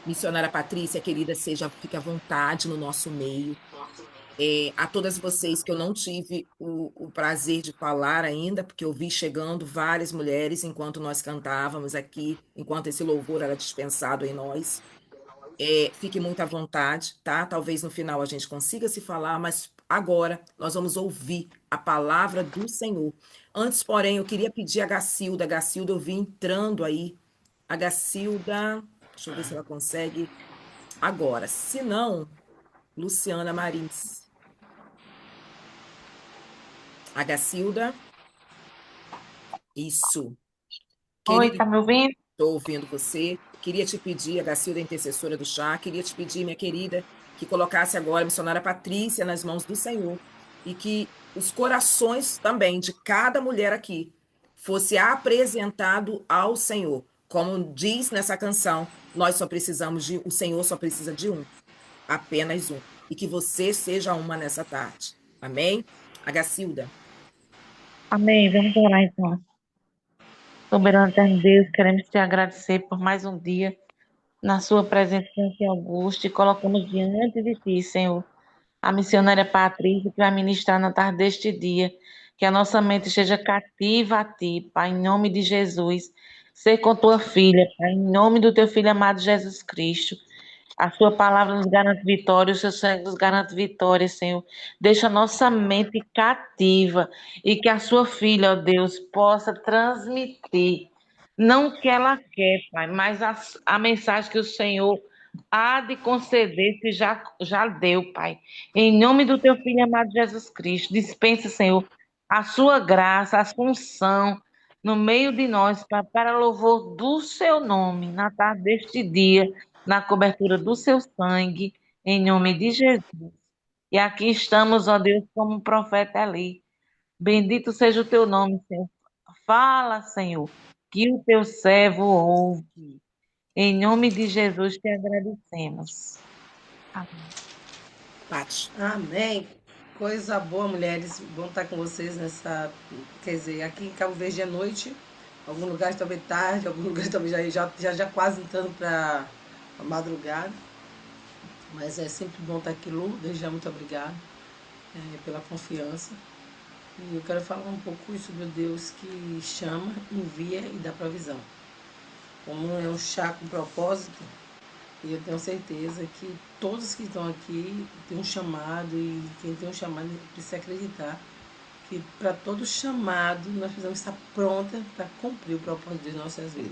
Missionária Patrícia, querida, fique à vontade no nosso meio. A todas vocês que eu não tive o prazer de falar ainda, porque eu vi chegando várias mulheres enquanto nós cantávamos aqui, enquanto esse louvor era dispensado em nós. Fique muito à vontade, tá? Talvez no final a gente consiga se falar, mas agora nós vamos ouvir a palavra do Senhor. Antes, porém, eu queria pedir a Gacilda. Gacilda, eu vi entrando aí. A Gacilda, deixa eu ver se ela consegue agora. Se não, Luciana Marins. A Gacilda, isso. Oi, Querida, tá me ouvindo? estou ouvindo você. Queria te pedir, a Gacilda, intercessora do chá, queria te pedir, minha querida, que colocasse agora a missionária Patrícia nas mãos do Senhor e que os corações também de cada mulher aqui fosse apresentado ao Senhor. Como diz nessa canção, o Senhor só precisa de um, apenas um. E que você seja uma nessa tarde. Amém? A Gacilda. Amém. Vamos orar então. Soberano eterno Deus, queremos te agradecer por mais um dia na sua presença aqui, Augusto, e colocamos diante de ti, Senhor, a missionária Patrícia, que vai ministrar na tarde deste dia. Que a nossa mente esteja cativa a ti, Pai, em nome de Jesus. Ser com tua filha, Pai, em nome do teu filho amado Jesus Cristo. A sua palavra nos garante vitória, o seu sangue nos garante vitória, Senhor. Deixa a nossa mente cativa e que a sua filha, ó Deus, possa transmitir, não o que ela quer, Pai, mas a mensagem que o Senhor há de conceder, que já deu, Pai. Em nome do teu filho amado Jesus Cristo, dispensa, Senhor, a sua graça, a sua unção no meio de nós, Pai, para louvor do seu nome, na tarde deste dia na cobertura do seu sangue, em nome de Jesus. E aqui estamos, ó Deus, como profeta ali. Bendito seja o teu nome, Senhor. Fala, Senhor, que o teu servo ouve. Em nome de Jesus te agradecemos. Amém. Pati. Amém. Coisa boa, mulheres. Bom estar com vocês nessa. Quer dizer, aqui em Cabo Verde é noite, alguns lugares talvez tarde, alguns lugares talvez já quase entrando para a madrugada. Mas é sempre bom estar aqui, Lu. Desde já, muito obrigada pela confiança. E eu quero falar um pouco sobre o Deus que chama, envia e dá provisão. Como é um chá com propósito, e eu tenho certeza que todos que estão aqui têm um chamado, e quem tem um chamado precisa acreditar que para todo chamado nós precisamos estar pronta para cumprir o propósito de nossas vidas.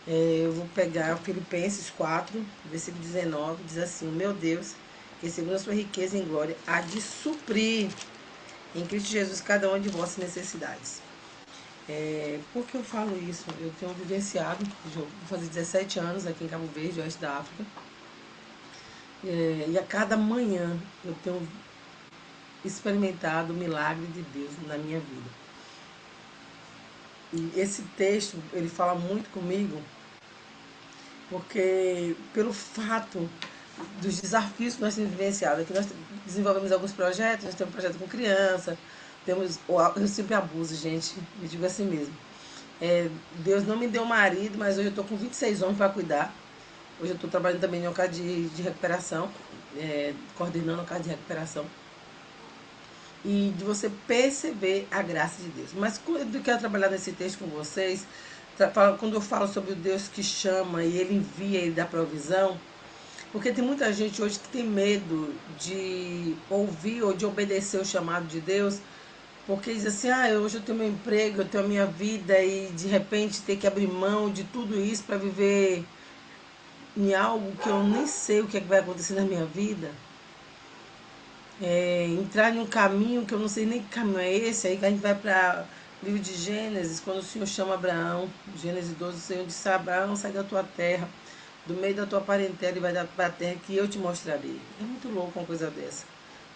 Eu vou pegar Filipenses 4, versículo 19, diz assim: o meu Deus, que segundo a sua riqueza em glória, há de suprir em Cristo Jesus cada uma de vossas necessidades. Por que eu falo isso? Eu tenho vivenciado, vou fazer 17 anos aqui em Cabo Verde, oeste da África, e a cada manhã eu tenho experimentado o milagre de Deus na minha vida. E esse texto, ele fala muito comigo, porque pelo fato dos desafios que nós temos vivenciado, aqui nós desenvolvemos alguns projetos, nós temos um projeto com criança, eu sempre abuso, gente, eu digo assim mesmo. Deus não me deu marido, mas hoje eu estou com 26 homens para cuidar. Hoje eu estou trabalhando também em um caso de recuperação, coordenando um caso de recuperação. E de você perceber a graça de Deus. Mas quando eu quero trabalhar nesse texto com vocês, quando eu falo sobre o Deus que chama e ele envia e dá provisão, porque tem muita gente hoje que tem medo de ouvir ou de obedecer o chamado de Deus, porque diz assim: hoje eu tenho meu emprego, eu tenho a minha vida, e de repente ter que abrir mão de tudo isso para viver em algo que eu nem sei o que, é que vai acontecer na minha vida. Entrar em um caminho que eu não sei nem que caminho é esse. Aí a gente vai para o livro de Gênesis, quando o Senhor chama Abraão, Gênesis 12, o Senhor disse: Abraão, sai da tua terra, do meio da tua parentela, e vai para a terra que eu te mostrarei. É muito louco uma coisa dessa.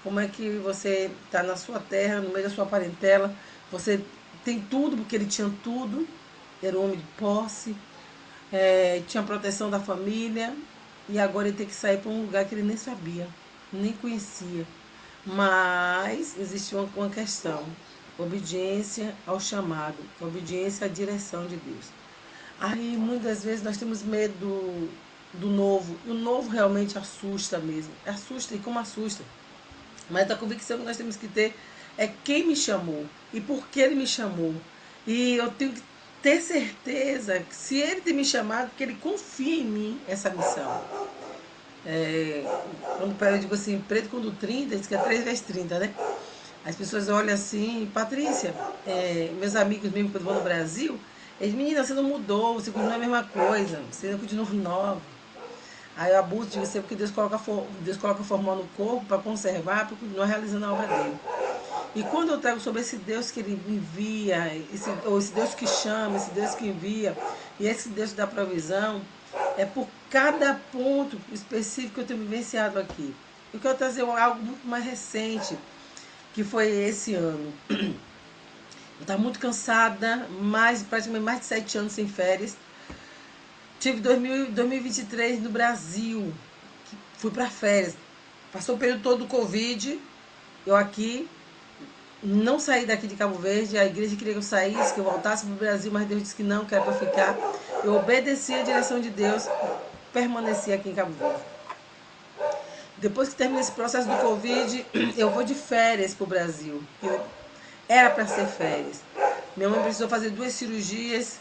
Como é que você está na sua terra, no meio da sua parentela, você tem tudo, porque ele tinha tudo, era um homem de posse, tinha proteção da família, e agora ele tem que sair para um lugar que ele nem sabia, nem conhecia. Mas existe uma questão: obediência ao chamado, obediência à direção de Deus. Aí muitas vezes nós temos medo do novo. E o novo realmente assusta mesmo. Assusta e como assusta. Mas a convicção que nós temos que ter é quem me chamou e por que ele me chamou. E eu tenho que ter certeza que se ele tem me chamado, que ele confia em mim essa missão. Quando eu digo assim, preto quando 30, diz que é 3 vezes 30, né? As pessoas olham assim, Patrícia, meus amigos mesmo quando vão no Brasil, eles, menina, você não mudou, você continua a mesma coisa, você continua nova. Aí eu abuso de você porque Deus coloca formando o corpo para conservar, para continuar realizando a obra dele. E quando eu trago sobre esse Deus que ele envia, ou esse Deus que chama, esse Deus que envia, e esse Deus da provisão, é por cada ponto específico que eu tenho vivenciado aqui. Eu quero trazer algo muito mais recente, que foi esse ano. Eu estava muito cansada, praticamente mais de 7 anos sem férias. Tive 2023 no Brasil, fui para férias. Passou o período todo do Covid, eu aqui, não saí daqui de Cabo Verde, a igreja queria que eu saísse, que eu voltasse para o Brasil, mas Deus disse que não, que era para ficar. Eu obedeci a direção de Deus, permaneci aqui em Cabo Verde. Depois que termina esse processo do Covid, eu vou de férias para o Brasil. Era para ser férias. Minha mãe precisou fazer 2 cirurgias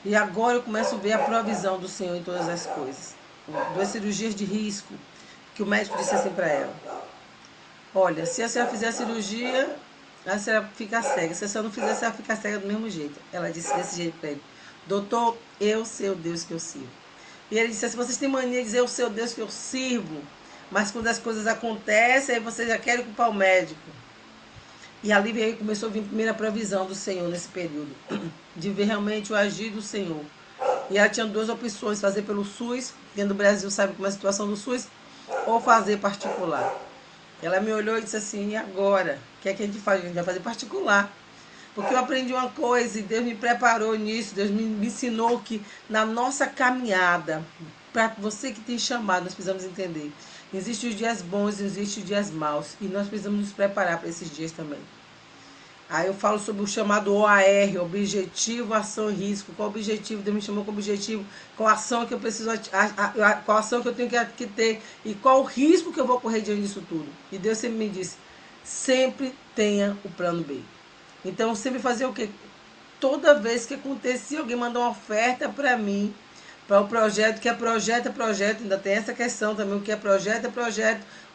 e agora eu começo a ver a provisão do Senhor em todas as coisas. 2 cirurgias de risco, que o médico disse assim para ela: olha, se a senhora fizer a cirurgia, a senhora fica cega. Se a senhora não fizer, a senhora fica cega do mesmo jeito. Ela disse desse jeito para ele: doutor, eu sei o Deus que eu sirvo. E ele disse assim: vocês têm mania de dizer eu sei o Deus que eu sirvo, mas quando as coisas acontecem, aí vocês já querem culpar o médico. E ali veio, começou a vir a primeira provisão do Senhor nesse período, de ver realmente o agir do Senhor. E ela tinha 2 opções: fazer pelo SUS, dentro do Brasil sabe como é a situação do SUS, ou fazer particular. Ela me olhou e disse assim: e agora? O que é que a gente faz? A gente vai fazer particular. Porque eu aprendi uma coisa e Deus me preparou nisso, Deus me ensinou que na nossa caminhada, para você que tem chamado, nós precisamos entender. Existem os dias bons e existem os dias maus. E nós precisamos nos preparar para esses dias também. Aí eu falo sobre o chamado OAR, Objetivo, Ação e Risco. Qual o objetivo? Deus me chamou com o objetivo. Qual a ação que eu preciso, qual a ação que eu tenho que ter e qual o risco que eu vou correr diante disso tudo. E Deus sempre me disse, sempre tenha o plano B. Então eu sempre fazia o quê? Toda vez que acontecia, alguém mandou uma oferta para mim, para o projeto, que é projeto, ainda tem essa questão também, o que é projeto,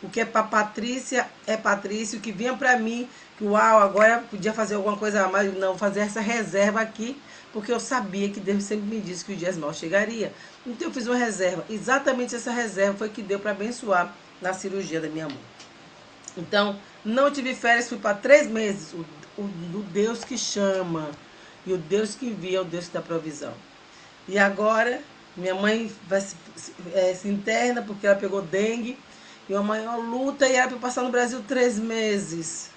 o que é para Patrícia, é Patrícia, o que vinha para mim, que uau, agora podia fazer alguma coisa a mais, não, fazer essa reserva aqui, porque eu sabia que Deus sempre me disse que os dias maus chegaria. Então eu fiz uma reserva, exatamente essa reserva foi que deu para abençoar na cirurgia da minha mãe. Então, não tive férias, fui para 3 meses, o Deus que chama, e o Deus que envia é o Deus que dá provisão. E agora, minha mãe se interna porque ela pegou dengue. E uma maior luta e era para passar no Brasil 3 meses.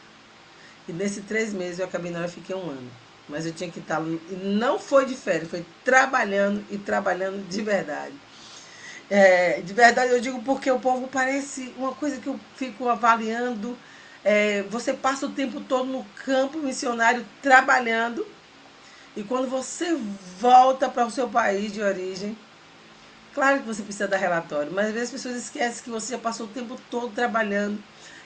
E nesses 3 meses eu acabei na hora, fiquei 1 ano. Mas eu tinha que estar. E não foi de férias, foi trabalhando e trabalhando de verdade. De verdade eu digo porque o povo parece uma coisa que eu fico avaliando. Você passa o tempo todo no campo missionário trabalhando. E quando você volta para o seu país de origem, claro que você precisa dar relatório, mas às vezes as pessoas esquecem que você já passou o tempo todo trabalhando.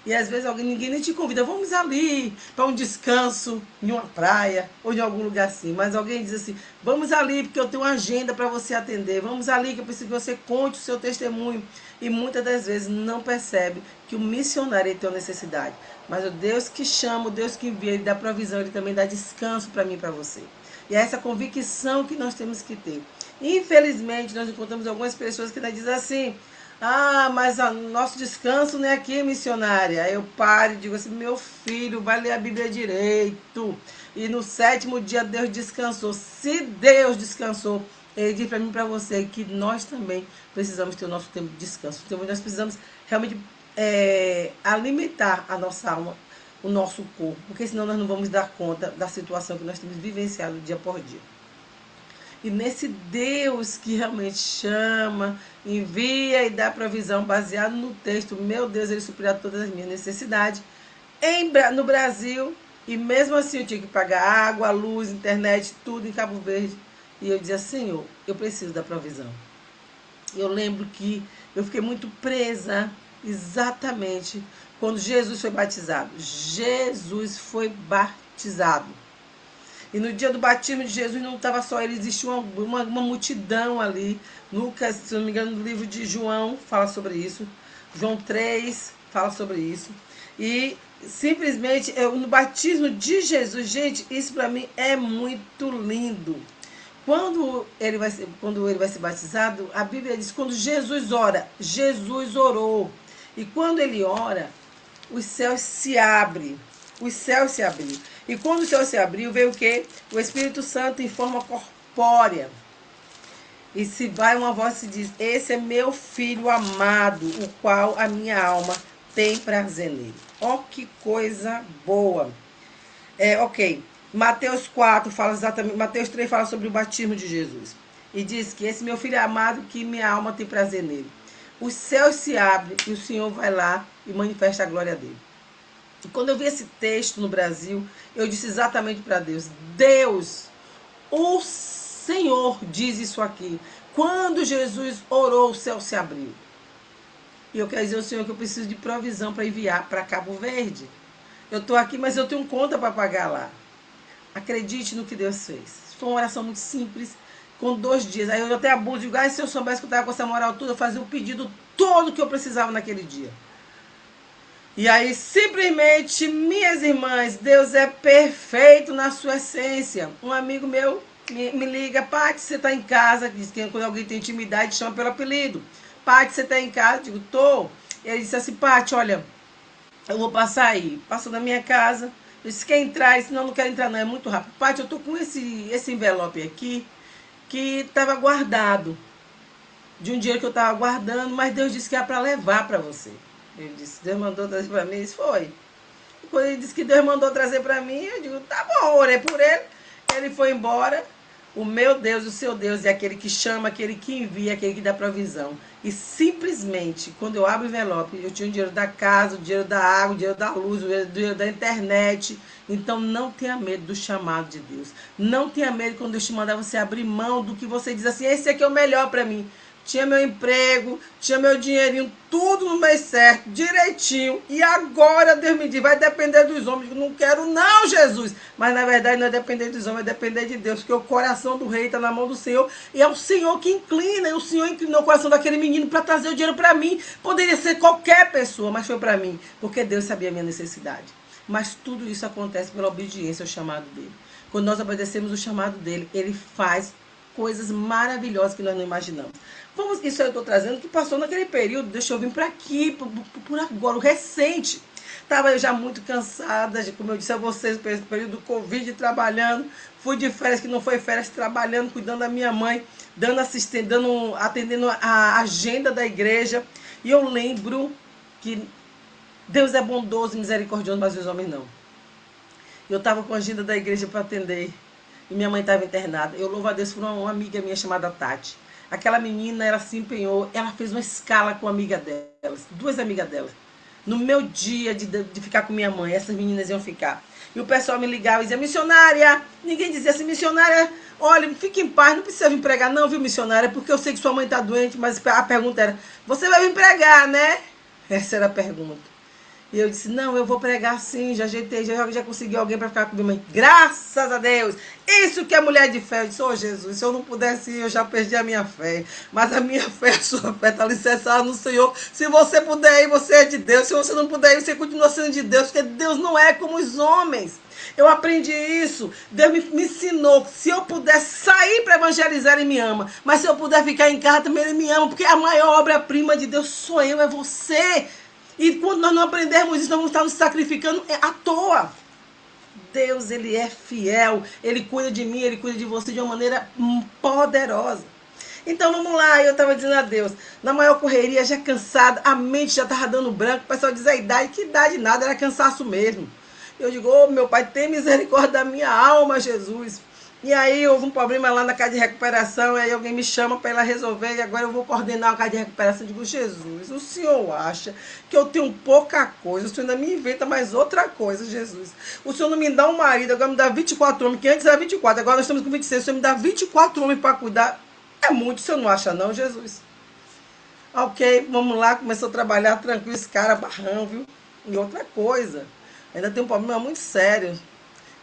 E às vezes ninguém nem te convida, vamos ali para um descanso em uma praia ou em algum lugar assim. Mas alguém diz assim, vamos ali porque eu tenho uma agenda para você atender, vamos ali que eu preciso que você conte o seu testemunho. E muitas das vezes não percebe que o missionário tem uma necessidade. Mas o Deus que chama, o Deus que envia, ele dá provisão, ele também dá descanso para mim e para você. E é essa convicção que nós temos que ter. Infelizmente, nós encontramos algumas pessoas que nos dizem assim, mas o nosso descanso não é aqui, missionária. Aí eu paro e digo assim, meu filho, vai ler a Bíblia direito. E no 7º dia Deus descansou. Se Deus descansou, ele diz para mim e para você que nós também precisamos ter o nosso tempo de descanso. Então nós precisamos realmente alimentar a nossa alma, o nosso corpo, porque senão nós não vamos dar conta da situação que nós temos vivenciado dia por dia. E nesse Deus que realmente chama, envia e dá provisão baseado no texto, meu Deus, ele suprirá todas as minhas necessidades no Brasil. E mesmo assim eu tinha que pagar água, luz, internet, tudo em Cabo Verde. E eu dizia, Senhor, eu preciso da provisão. Eu lembro que eu fiquei muito presa exatamente quando Jesus foi batizado. Jesus foi batizado. E no dia do batismo de Jesus não estava só ele, existia uma multidão ali. Lucas, se não me engano, no livro de João fala sobre isso. João 3 fala sobre isso. E simplesmente, no batismo de Jesus, gente, isso para mim é muito lindo. Quando ele vai ser batizado, a Bíblia diz, quando Jesus ora, Jesus orou. E quando ele ora, os céus se abrem. Os céus se abriram. E quando o céu se abriu, veio o quê? O Espírito Santo em forma corpórea. E se vai uma voz e diz, esse é meu filho amado, o qual a minha alma tem prazer nele. Ó, que coisa boa. Ok. Mateus 4 fala exatamente, Mateus 3 fala sobre o batismo de Jesus. E diz que esse meu filho é amado, que minha alma tem prazer nele. Os céus se abrem e o Senhor vai lá e manifesta a glória dele. E quando eu vi esse texto no Brasil, eu disse exatamente para Deus, Deus, o Senhor diz isso aqui. Quando Jesus orou, o céu se abriu. E eu quero dizer ao Senhor que eu preciso de provisão para enviar para Cabo Verde. Eu estou aqui, mas eu tenho conta para pagar lá. Acredite no que Deus fez. Foi uma oração muito simples, com 2 dias. Aí eu até abuso, digo, se eu soubesse que eu estava com essa moral toda, eu fazia o pedido todo que eu precisava naquele dia. E aí, simplesmente, minhas irmãs, Deus é perfeito na sua essência. Um amigo meu me liga, Paty, você está em casa? Diz que quando alguém tem intimidade, chama pelo apelido. Paty, você está em casa? Eu digo, tô. Ele disse assim, Paty, olha, eu vou passar aí. Passou na minha casa. Eu disse, quer entrar? Ele disse, não quero entrar não, é muito rápido. Paty, eu tô com esse envelope aqui, que estava guardado. De um dinheiro que eu estava guardando, mas Deus disse que era para levar para você. Ele disse, Deus mandou trazer para mim? Isso foi. E quando ele disse que Deus mandou trazer para mim, eu digo, tá bom, orei por ele. Ele foi embora. O meu Deus, o seu Deus é aquele que chama, aquele que envia, aquele que dá provisão. E simplesmente, quando eu abro o envelope, eu tinha o dinheiro da casa, o dinheiro da água, o dinheiro da luz, o dinheiro da internet. Então não tenha medo do chamado de Deus. Não tenha medo quando Deus te mandar você abrir mão do que você diz assim, esse aqui é o melhor para mim. Tinha meu emprego, tinha meu dinheirinho, tudo no mês certo, direitinho. E agora Deus me diz, vai depender dos homens. Eu não quero não, Jesus. Mas na verdade não é depender dos homens, é depender de Deus. Porque o coração do rei está na mão do Senhor. E é o Senhor que inclina. E o Senhor inclinou o coração daquele menino para trazer o dinheiro para mim. Poderia ser qualquer pessoa, mas foi para mim. Porque Deus sabia a minha necessidade. Mas tudo isso acontece pela obediência ao chamado dele. Quando nós obedecemos o chamado dele, ele faz coisas maravilhosas que nós não imaginamos. Isso eu estou trazendo que passou naquele período, deixa eu vir para aqui, por agora, o recente. Estava eu já muito cansada, como eu disse a vocês, pelo período do Covid, trabalhando. Fui de férias, que não foi férias, trabalhando, cuidando da minha mãe, dando assistência, atendendo a agenda da igreja. E eu lembro que Deus é bondoso e misericordioso, mas os homens não. Eu estava com a agenda da igreja para atender. E minha mãe estava internada. Eu louvo a Deus por uma amiga minha chamada Tati. Aquela menina, ela se empenhou, ela fez uma escala com uma amiga delas, 2 amigas delas. No meu dia de ficar com minha mãe, essas meninas iam ficar. E o pessoal me ligava e dizia, missionária. Ninguém dizia assim, missionária, olha, fique em paz, não precisa vir pregar não, viu, missionária? Porque eu sei que sua mãe está doente, mas a pergunta era, você vai vir pregar, né? Essa era a pergunta. E eu disse, não, eu vou pregar sim, já ajeitei, já consegui alguém para ficar comigo. Mas, graças a Deus, isso que é mulher de fé. Eu disse, Jesus, se eu não pudesse ir, eu já perdi a minha fé. Mas a minha fé, a sua fé está alicerçada no Senhor. Se você puder ir, você é de Deus. Se você não puder ir, você continua sendo de Deus, porque Deus não é como os homens. Eu aprendi isso. Deus me ensinou que se eu puder sair para evangelizar, Ele me ama. Mas se eu puder ficar em casa, também Ele me ama. Porque a maior obra-prima de Deus sou eu, é você. E quando nós não aprendermos isso, nós vamos estar nos sacrificando à toa. Deus, Ele é fiel. Ele cuida de mim, Ele cuida de você de uma maneira poderosa. Então vamos lá, eu estava dizendo a Deus, na maior correria, já cansada, a mente já estava dando branco, o pessoal diz a idade, que idade nada, era cansaço mesmo. Eu digo, meu Pai, tem misericórdia da minha alma, Jesus. E aí houve um problema lá na casa de recuperação, e aí alguém me chama para ela resolver, e agora eu vou coordenar a casa de recuperação. Eu digo, Jesus, o Senhor acha que eu tenho pouca coisa, o Senhor ainda me inventa mais outra coisa, Jesus. O Senhor não me dá um marido, agora me dá 24 homens, que antes era 24, agora nós estamos com 26, o Senhor me dá 24 homens para cuidar. É muito, o Senhor não acha não, Jesus? Ok, vamos lá, começou a trabalhar tranquilo, esse cara barrão, viu? E outra coisa, ainda tem um problema muito sério.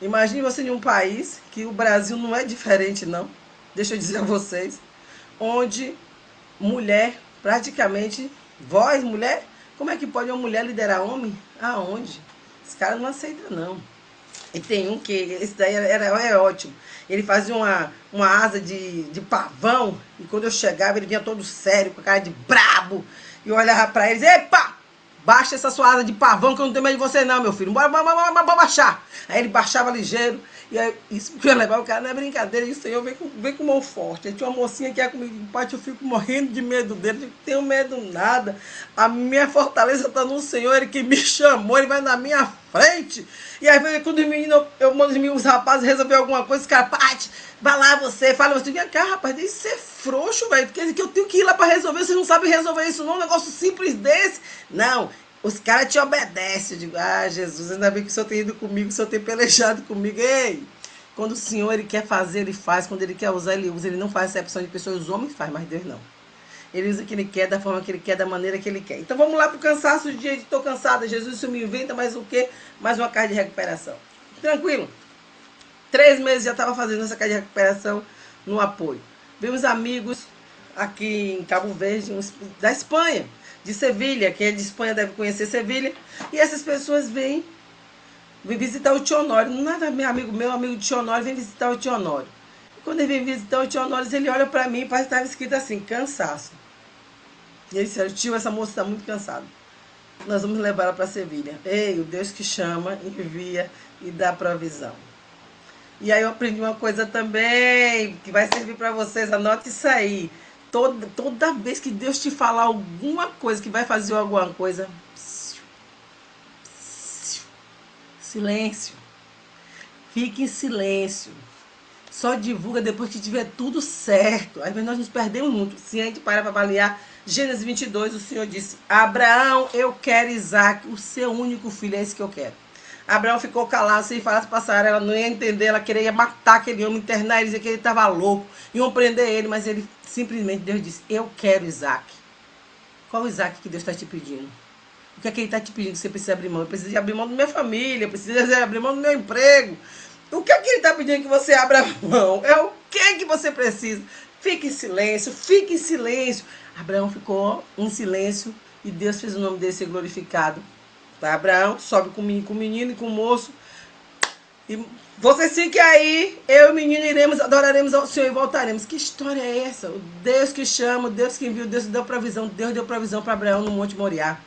Imagine você em um país, que o Brasil não é diferente não, deixa eu dizer a vocês, onde mulher, praticamente, voz, mulher, como é que pode uma mulher liderar homem? Aonde? Esse cara não aceita não. E tem um que, esse daí era ótimo. Ele fazia uma asa de pavão, e quando eu chegava, ele vinha todo sério, com a cara de brabo, e eu olhava pra eles, epa! Baixa essa sua asa de pavão, que eu não tenho medo de você não, meu filho. Bora baixar. Aí ele baixava ligeiro, e aí, isso que eu ia levar o cara, não é brincadeira, isso aí eu venho com mão forte. Aí tinha uma mocinha que ia comigo em parte, eu fico morrendo de medo dele, eu não tenho medo nada. A minha fortaleza está no Senhor, ele que me chamou, ele vai na minha frente. E aí, quando os meninos, eu mando os rapazes resolver alguma coisa, os caras, Paty, vai lá você, fala você, vem cá, rapaz, deixa de ser frouxo, velho, porque que eu tenho que ir lá para resolver, vocês não sabem resolver isso não, um negócio simples desse. Não, os caras te obedecem. Eu digo, ah, Jesus, ainda bem que o Senhor tem ido comigo, que o Senhor tem pelejado comigo. Ei, quando o Senhor ele quer fazer, ele faz, quando ele quer usar, ele usa, ele não faz acepção de pessoas, os homens faz, mas Deus não. Ele usa o que ele quer, da forma que ele quer, da maneira que ele quer. Então vamos lá para o cansaço de dia de estou cansada. Jesus, isso me inventa mais o quê? Mais uma carta de recuperação. Tranquilo. 3 meses já estava fazendo essa carta de recuperação no apoio. Vimos amigos aqui em Cabo Verde, da Espanha, de Sevilha. Quem é de Espanha deve conhecer Sevilha. E essas pessoas vêm visitar o Tio Honório. Nada, meu amigo Tio Honório, vem visitar o Tio Honório. E quando ele vem visitar o Tio Honório, ele olha para mim e parece que estava escrito assim, cansaço. E ele disse, tio, essa moça está muito cansada. Nós vamos levar ela para Sevilha. Ei, o Deus que chama, envia e dá provisão. E aí eu aprendi uma coisa também, que vai servir para vocês, anote isso aí. Toda vez que Deus te falar alguma coisa, que vai fazer alguma coisa, silêncio. Fique em silêncio. Só divulga depois que tiver tudo certo. Às vezes nós nos perdemos muito. Se a gente parar para avaliar, Gênesis 22, o Senhor disse, Abraão, eu quero Isaac, o seu único filho, é esse que eu quero. Abraão ficou calado, se ele falasse para Sara, ela não ia entender, ela queria matar aquele homem, internar ele, dizer que ele estava louco, iam prender ele, mas ele simplesmente, Deus disse, eu quero Isaac. Qual o Isaac que Deus está te pedindo? O que é que ele está te pedindo que você precisa abrir mão? Eu preciso abrir mão da minha família, eu preciso abrir mão do meu emprego. O que é que ele está pedindo que você abra mão? É o que que você precisa? Fique em silêncio, fique em silêncio. Abraão ficou em silêncio e Deus fez o nome dele ser glorificado. Abraão sobe com o menino e com o moço. E você fique aí, eu e o menino iremos, adoraremos ao Senhor e voltaremos. Que história é essa? O Deus que chama, o Deus que envia, o Deus que deu provisão. Deus deu provisão para Abraão no Monte Moriá.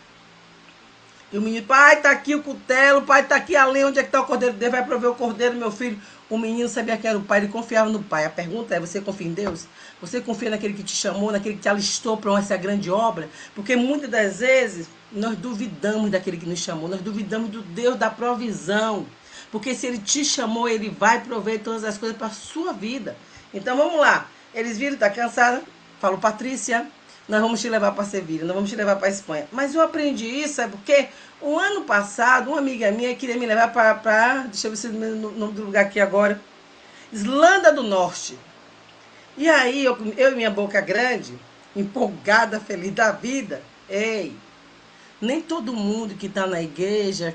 E o menino, pai, tá aqui o cutelo, pai, tá aqui a lenha, onde é que tá o cordeiro? Deus vai prover o cordeiro, meu filho. O menino sabia que era o pai, ele confiava no pai. A pergunta é, você confia em Deus? Você confia naquele que te chamou, naquele que te alistou para essa grande obra? Porque muitas das vezes nós duvidamos daquele que nos chamou, nós duvidamos do Deus da provisão. Porque se ele te chamou, ele vai prover todas as coisas para a sua vida. Então vamos lá. Eles viram, tá cansada? Falou, Patrícia, nós vamos te levar para Sevilha, nós vamos te levar para a Espanha. Mas eu aprendi isso, é porque o ano passado, uma amiga minha queria me levar para deixa eu ver se o nome do lugar aqui agora, Islândia do Norte. E aí, eu e minha boca grande, empolgada, feliz da vida, ei, nem todo mundo que está na igreja,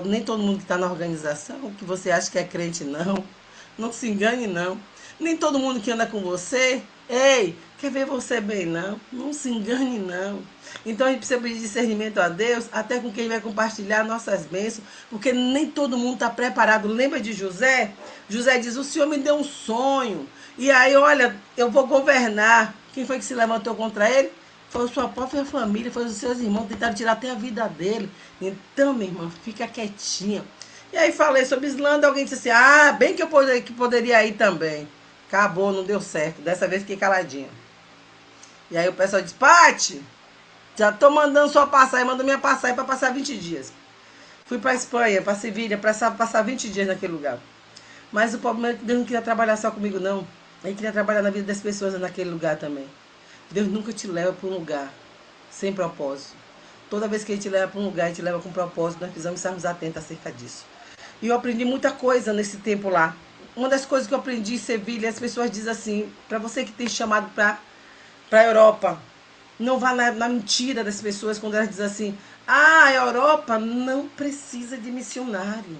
nem todo mundo que está na organização, que você acha que é crente, não se engane, não. Nem todo mundo que anda com você, ei, quer ver você bem, não se engane, não. Então a gente precisa pedir discernimento a Deus, até com quem vai compartilhar nossas bênçãos, porque nem todo mundo está preparado. Lembra de José? José diz, o Senhor me deu um sonho, e aí, olha, eu vou governar. Quem foi que se levantou contra ele? Foi a sua própria família, foi os seus irmãos, tentaram tirar até a vida dele. Então, minha irmã, fica quietinha. E aí falei sobre Islândia, alguém disse assim, bem que eu poderia ir também. Acabou, não deu certo. Dessa vez fiquei caladinha. E aí o pessoal disse, Paty, já tô mandando sua passagem, manda minha passagem para passar 20 dias. Fui para Espanha, para Sevilha, para passar 20 dias naquele lugar. Mas o problema é que Deus não queria trabalhar só comigo, não. Ele queria trabalhar na vida das pessoas naquele lugar também. Deus nunca te leva para um lugar sem propósito. Toda vez que Ele te leva para um lugar, Ele te leva com propósito. Nós precisamos estarmos atentos acerca disso. E eu aprendi muita coisa nesse tempo lá. Uma das coisas que eu aprendi em Sevilha, as pessoas dizem assim, para você que tem chamado para a Europa, Não vá na mentira das pessoas quando elas dizem assim: ah, a Europa não precisa de missionário.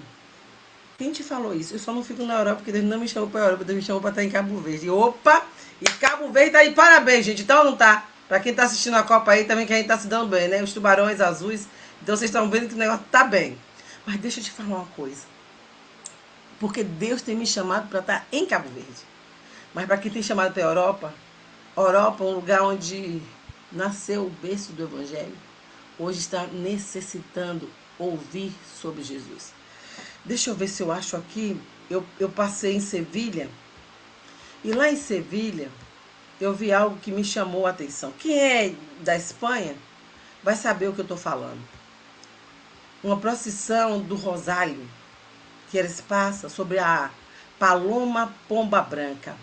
Quem te falou isso? Eu só não fico na Europa porque Deus não me chamou para a Europa, Deus me chamou para estar em Cabo Verde. Opa! E Cabo Verde tá aí, parabéns, gente. Então não tá? Para quem tá assistindo a Copa aí, também que a gente tá se dando bem, né? Os tubarões azuis. Então vocês estão vendo que o negócio tá bem. Mas deixa eu te falar uma coisa. Porque Deus tem me chamado para estar em Cabo Verde. Mas para quem tem chamado para a Europa, Europa é um lugar onde nasceu o berço do Evangelho. Hoje está necessitando ouvir sobre Jesus. Deixa eu ver se eu acho aqui. Eu passei em Sevilha. E lá em Sevilha, eu vi algo que me chamou a atenção. Quem é da Espanha vai saber o que eu estou falando. Uma procissão do Rosário, que eles passam sobre a Paloma Pomba Branca.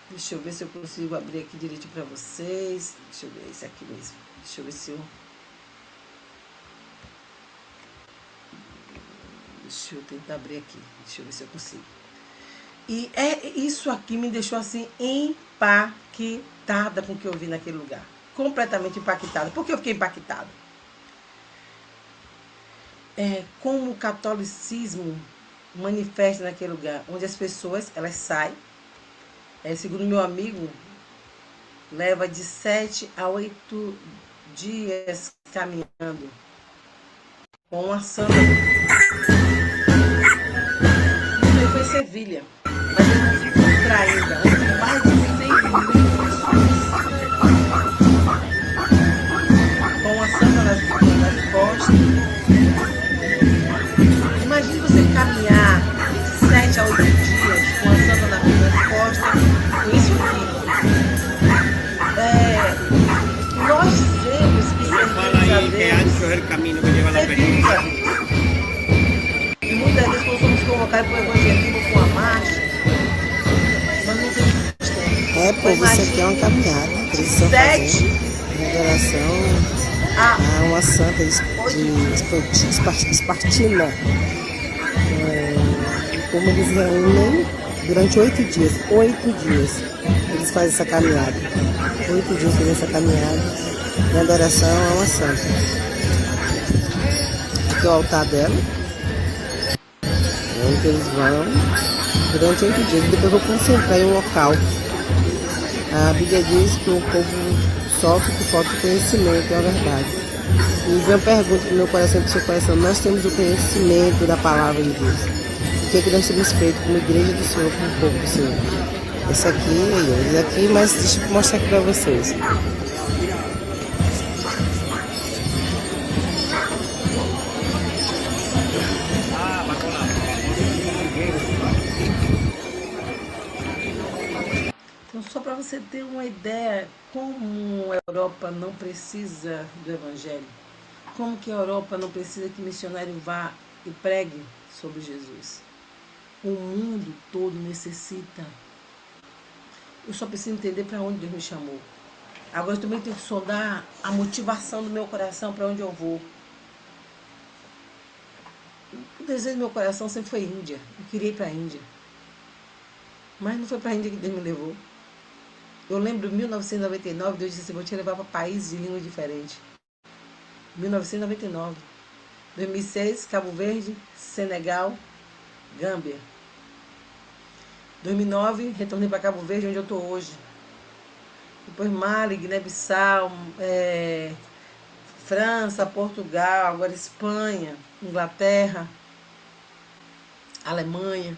Deixa eu ver se eu consigo abrir aqui direito para vocês. Deixa eu ver esse aqui mesmo. Deixa eu ver se eu... Deixa eu tentar abrir aqui. Deixa eu ver se eu consigo. E isso aqui me deixou assim impactada com o que eu vi naquele lugar. Completamente impactada. Por que eu fiquei impactada? Como o catolicismo manifesta naquele lugar, onde as pessoas, elas saem, segundo meu amigo, leva de 7 a 8 dias caminhando com uma santa. Isso foi em Sevilha, mas eu não fico distraída. Onde mais de 100 mil com uma santa nas costas. Imagine você caminhar de 7 a 8 dias com a santa nas costas, com isso aqui. Nós temos que servir a Deus. Servimos a Deus. E muitas vezes quando somos convocados para o evangelismo com a marcha, nós não temos tempo. Povo, isso aqui é uma caminhada que eles estão fazendo em adoração a uma santa espartina. Como eles reúnem durante 8 dias. 8 dias eles fazem essa caminhada. 8 dias fazem essa caminhada em adoração a uma santa. Aqui é o altar dela. Onde eles vão durante 8 dias. Depois eu vou concentrar em um local. A Bíblia diz que o povo sofre por falta de conhecimento, é a verdade. E vem uma pergunta no meu coração e do seu coração: nós temos o conhecimento da palavra de Deus. O que é que nós temos feito como igreja do Senhor, como povo do Senhor? Esse aqui, mas deixa eu mostrar aqui para vocês. Então, só para você ter uma ideia como a Europa não precisa do Evangelho, como que a Europa não precisa que missionário vá e pregue sobre Jesus. O mundo todo necessita. Eu só preciso entender para onde Deus me chamou. Agora eu também tenho que sondar a motivação do meu coração para onde eu vou. O desejo do meu coração sempre foi Índia. Eu queria ir para a Índia. Mas não foi para a Índia que Deus me levou. Eu lembro em 1999, Deus disse assim: vou te levar para países de língua diferente. 1999. 2006, Cabo Verde, Senegal, Gâmbia. 2009, retornei para Cabo Verde, onde eu estou hoje. Depois Mali, Guiné-Bissau, França, Portugal, agora Espanha, Inglaterra, Alemanha.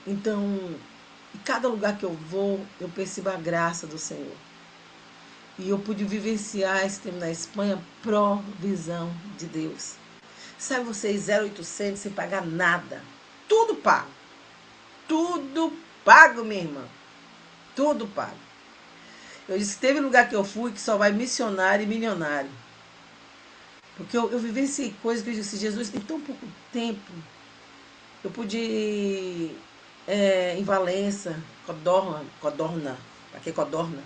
Então, em cada lugar que eu vou, eu percebo a graça do Senhor. E eu pude vivenciar esse tempo na Espanha, provisão de Deus. Sabe vocês, 0800 sem pagar nada. Tudo pago. Tudo pago, minha irmã. Tudo pago. Eu disse que teve lugar que eu fui que só vai missionário e milionário. Porque eu vivenciei coisas que eu disse: Jesus, em tão pouco tempo, eu pude ir em Valença, Codorna, aqui é Codorna.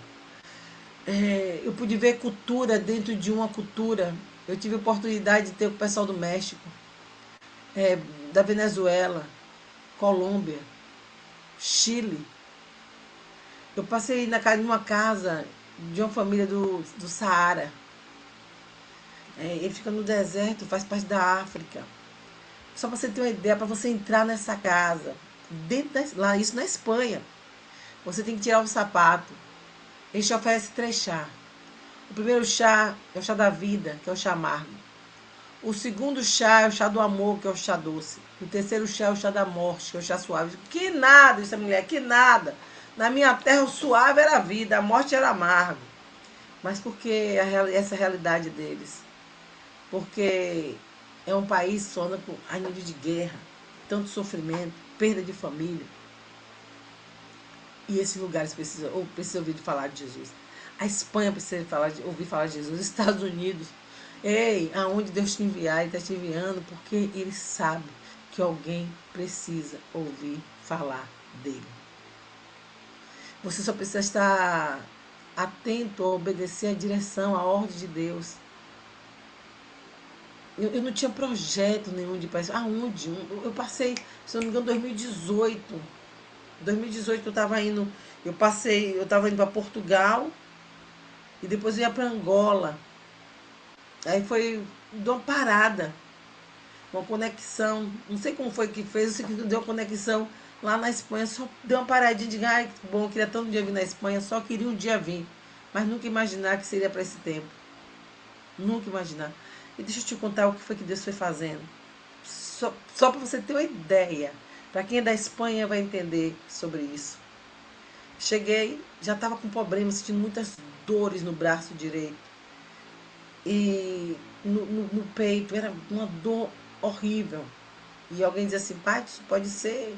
Eu pude ver cultura dentro de uma cultura. Eu tive a oportunidade de ter o pessoal do México, da Venezuela, Colômbia, Chile. Eu passei numa casa de uma família do Saara. Ele fica no deserto, faz parte da África. Só para você ter uma ideia, para você entrar nessa casa, lá, isso na Espanha, você tem que tirar o sapato. Ele te oferece 3 chás. O primeiro chá é o chá da vida, que é o chá amargo. O segundo chá é o chá do amor, que é o chá doce. O terceiro chá é o chá da morte, que é o chá suave. Que nada, essa mulher, que nada. Na minha terra o suave era a vida, a morte era amargo. Mas por que essa realidade deles? Porque é um país que só anda a nível de guerra, tanto sofrimento, perda de família. E esses lugares precisam ouvir falar de Jesus. A Espanha precisa ouvir falar de Jesus. Os Estados Unidos. Ei, aonde Deus te enviar, Ele está te enviando porque Ele sabe que alguém precisa ouvir falar dele. Você só precisa estar atento a obedecer a direção, a ordem de Deus. Eu não tinha projeto nenhum de país. Aonde? Eu passei, se não me engano, 2018. 2018 eu estava indo. Eu estava indo para Portugal e depois eu ia para Angola. Aí foi de uma parada, uma conexão. Não sei como foi que fez, eu sei que deu uma conexão lá na Espanha. Só deu uma paradinha de ai, que bom, eu queria tanto um dia vir na Espanha, só queria um dia vir. Mas nunca imaginar que seria para esse tempo. Nunca imaginar. E deixa eu te contar o que foi que Deus foi fazendo. Só para você ter uma ideia. Para quem é da Espanha vai entender sobre isso. Cheguei, já estava com problema, sentindo muitas dores no braço direito. E no peito, era uma dor horrível. E alguém dizia assim, pai, isso pode ser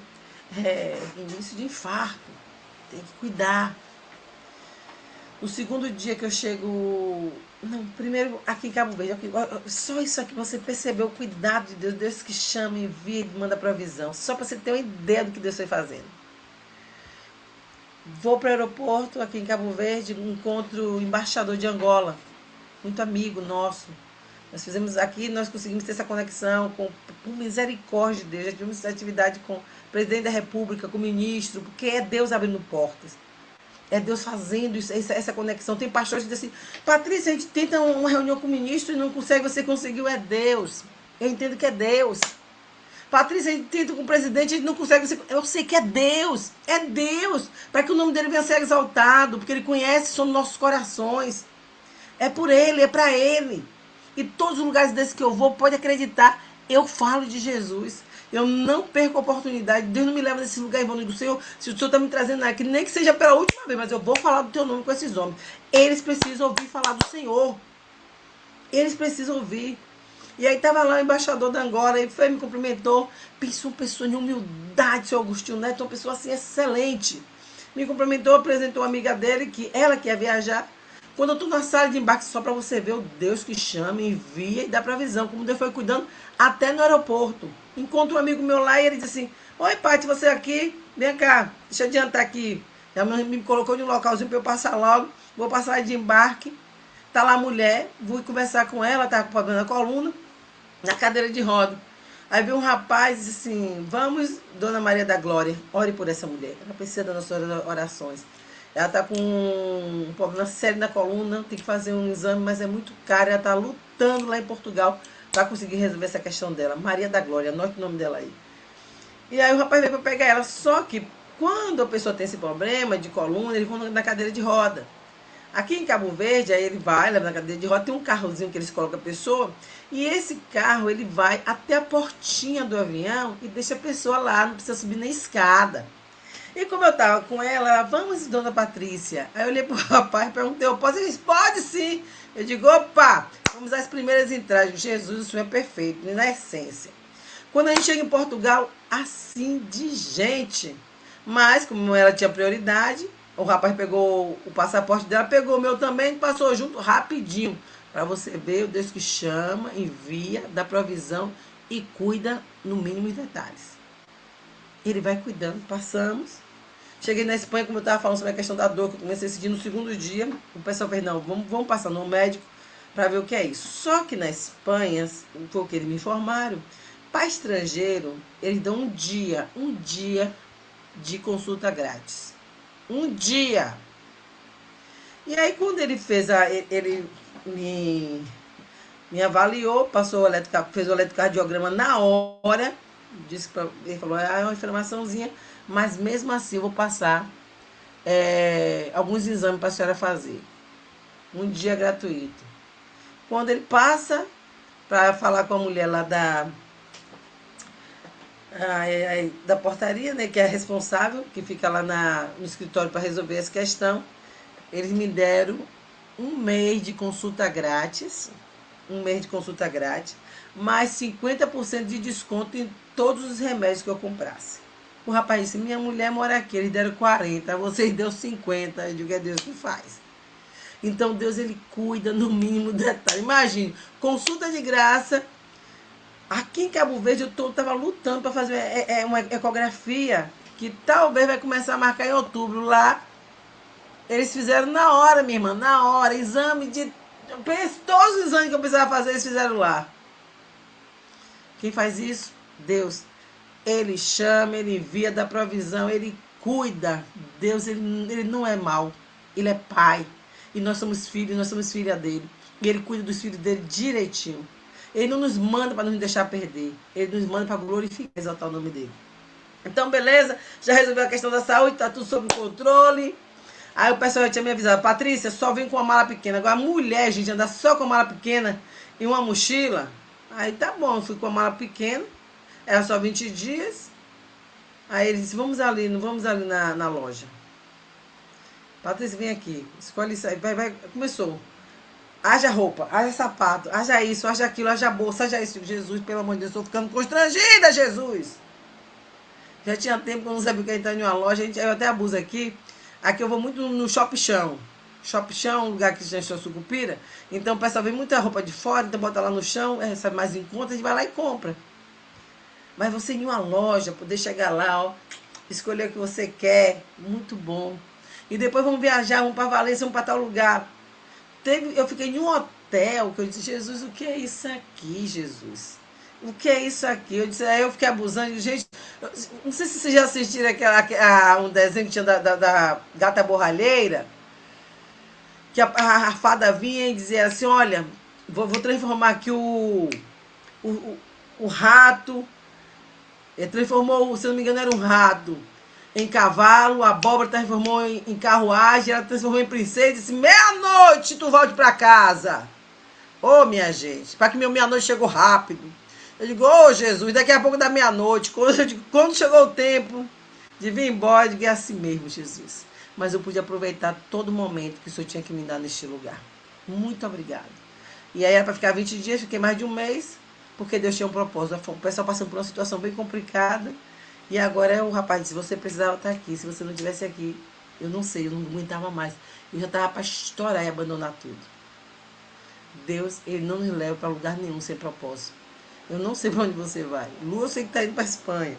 início de infarto. Tem que cuidar. No segundo dia que eu chego... Não, primeiro aqui em Cabo Verde. Só isso aqui você percebeu o cuidado de Deus. Deus que chama, envia e manda provisão. Só para você ter uma ideia do que Deus foi fazendo. Vou para o aeroporto aqui em Cabo Verde. Encontro o embaixador de Angola. Muito amigo nosso. Nós fizemos aqui, nós conseguimos ter essa conexão com misericórdia de Deus. Já tivemos atividade com o presidente da República, com o ministro. Porque é Deus abrindo portas. É Deus fazendo isso, essa conexão. Tem pastores que dizem assim, Patrícia, a gente tenta uma reunião com o ministro e não consegue, você conseguiu, é Deus. Eu entendo que é Deus. Patrícia, a gente tenta com o presidente, a gente não consegue, eu sei que é Deus. É Deus, para que o nome dele venha a ser exaltado, porque ele conhece, são nossos corações. É por ele, é para ele. E todos os lugares desses que eu vou, pode acreditar, eu falo de Jesus. Eu não perco a oportunidade. Deus não me leva nesse lugar, irmão do Senhor. Se o Senhor está me trazendo aqui, nem que seja pela última vez, mas eu vou falar do teu nome com esses homens. Eles precisam ouvir falar do Senhor. Eles precisam ouvir. E aí estava lá o embaixador da Angola, ele foi, me cumprimentou. Pensou uma pessoa de humildade, seu Agostinho Neto, uma pessoa assim excelente. Me cumprimentou, apresentou uma amiga dele, que ela quer viajar. Quando eu estou na sala de embarque, só para você ver o Deus que chama, envia e dá provisão. Como Deus foi cuidando até no aeroporto. Encontro um amigo meu lá e ele disse assim, oi, Paty, você aqui? Vem cá, deixa eu adiantar aqui. Já me colocou em um localzinho para eu passar logo. Vou passar de embarque. Tá lá a mulher, vou conversar com ela, tá com problema na coluna, na cadeira de roda. Aí veio um rapaz e disse assim, vamos, Dona Maria da Glória, ore por essa mulher. Ela precisa das nossas orações. Ela está com um problema sério na coluna, tem que fazer um exame, mas é muito caro. Ela está lutando lá em Portugal para conseguir resolver essa questão dela. Maria da Glória, anote o nome dela aí. E aí o rapaz veio para pegar ela. Só que quando a pessoa tem esse problema de coluna, eles vão na cadeira de roda. Aqui em Cabo Verde, aí ele vai, leva na cadeira de roda, tem um carrozinho que eles colocam a pessoa, e esse carro ele vai até a portinha do avião e deixa a pessoa lá, não precisa subir na escada. E como eu estava com ela, vamos, Dona Patrícia. Aí eu olhei pro rapaz e perguntei, eu posso? Ele disse, pode sim. Eu digo, opa, vamos às primeiras entradas. Jesus, o Senhor é perfeito, na essência. Quando a gente chega em Portugal, assim de gente. Mas, como ela tinha prioridade, o rapaz pegou o passaporte dela, pegou o meu também, passou junto rapidinho. Para você ver o Deus que chama, envia, dá provisão e cuida no mínimo de detalhes. Ele vai cuidando, passamos. Cheguei na Espanha, como eu estava falando sobre a questão da dor, que eu comecei a sentir no segundo dia. O pessoal fez, não, vamos passar no médico para ver o que é isso. Só que na Espanha, foi o que eles me informaram, para estrangeiro, eles dão um dia de consulta grátis. Um dia. E aí, quando ele fez ele me avaliou, passou o fez o eletrocardiograma na hora, disse ele falou, é uma inflamaçãozinha, mas mesmo assim eu vou passar alguns exames para a senhora fazer. Um dia gratuito. Quando ele passa para falar com a mulher lá da portaria, né, que é a responsável, que fica lá no escritório para resolver essa questão, eles me deram um mês de consulta grátis, mais 50% de desconto em todos os remédios que eu comprasse. O rapaz disse, minha mulher mora aqui, eles deram 40, vocês deu 50, eu digo, é Deus que faz. Então Deus, ele cuida no mínimo detalhe. Imagine, consulta de graça. Aqui em Cabo Verde eu estava lutando para fazer uma ecografia que talvez vai começar a marcar em outubro. Lá eles fizeram na hora, minha irmã, na hora. Exame de... Todos os exames que eu precisava fazer, eles fizeram lá. Quem faz isso? Deus. Ele chama, ele envia, dá provisão, ele cuida. Deus, ele não é mau. Ele é pai. E nós somos filhos, nós somos filha dele. E ele cuida dos filhos dele direitinho. Ele não nos manda para nos deixar perder. Ele nos manda para glorificar, exaltar o nome dele. Então, beleza? Já resolveu a questão da saúde, tá tudo sob controle. Aí o pessoal já tinha me avisado, Patrícia, só vem com uma mala pequena. Agora a mulher, gente, anda só com uma mala pequena e uma mochila. Aí tá bom, fui com uma mala pequena. Era só 20 dias. Aí ele disse, vamos ali na loja. Patrícia, vem aqui. Escolhe isso aí. Vai. Começou. Haja roupa, haja sapato, haja isso, haja aquilo, haja bolsa, haja isso. Jesus, pelo amor de Deus, estou ficando constrangida, Jesus. Já tinha tempo que eu não sabia o que entrar em uma loja. Eu até abuso aqui. Aqui eu vou muito no Shop Chão. Shop Chão, um lugar que já está Sucupira. Então o pessoal vem muita roupa de fora, então bota lá no chão, recebe mais em conta, a gente vai lá e compra. Mas você ir em uma loja, poder chegar lá, ó, escolher o que você quer, muito bom. E depois vamos viajar, vamos para Valência, vamos para tal lugar. Eu fiquei em um hotel, que eu disse, Jesus, o que é isso aqui, Jesus? O que é isso aqui? Aí eu fiquei abusando. Gente, não sei se vocês já assistiram um desenho que tinha da Gata Borralheira, que a fada vinha e dizia assim, olha, vou transformar aqui o rato. Ele transformou, se não me engano, era um rato em cavalo, a abóbora transformou em carruagem, ela transformou em princesa e disse, meia-noite tu volte para casa. Ô, minha gente, para que meu meia-noite chegou rápido. Eu digo, ô, Jesus, daqui a pouco da meia-noite, quando chegou o tempo de vir embora, eu digo, é assim mesmo, Jesus. Mas eu pude aproveitar todo momento que o Senhor tinha que me dar neste lugar. Muito obrigado. E aí era para ficar 20 dias, fiquei mais de um mês, porque Deus tinha um propósito. O pessoal passando por uma situação bem complicada. E agora o rapaz disse, você precisava estar aqui. Se você não estivesse aqui, eu não sei, eu não aguentava mais. Eu já estava para estourar e abandonar tudo. Deus, ele não nos leva para lugar nenhum sem propósito. Eu não sei para onde você vai. Lu, eu sei que está indo para a Espanha.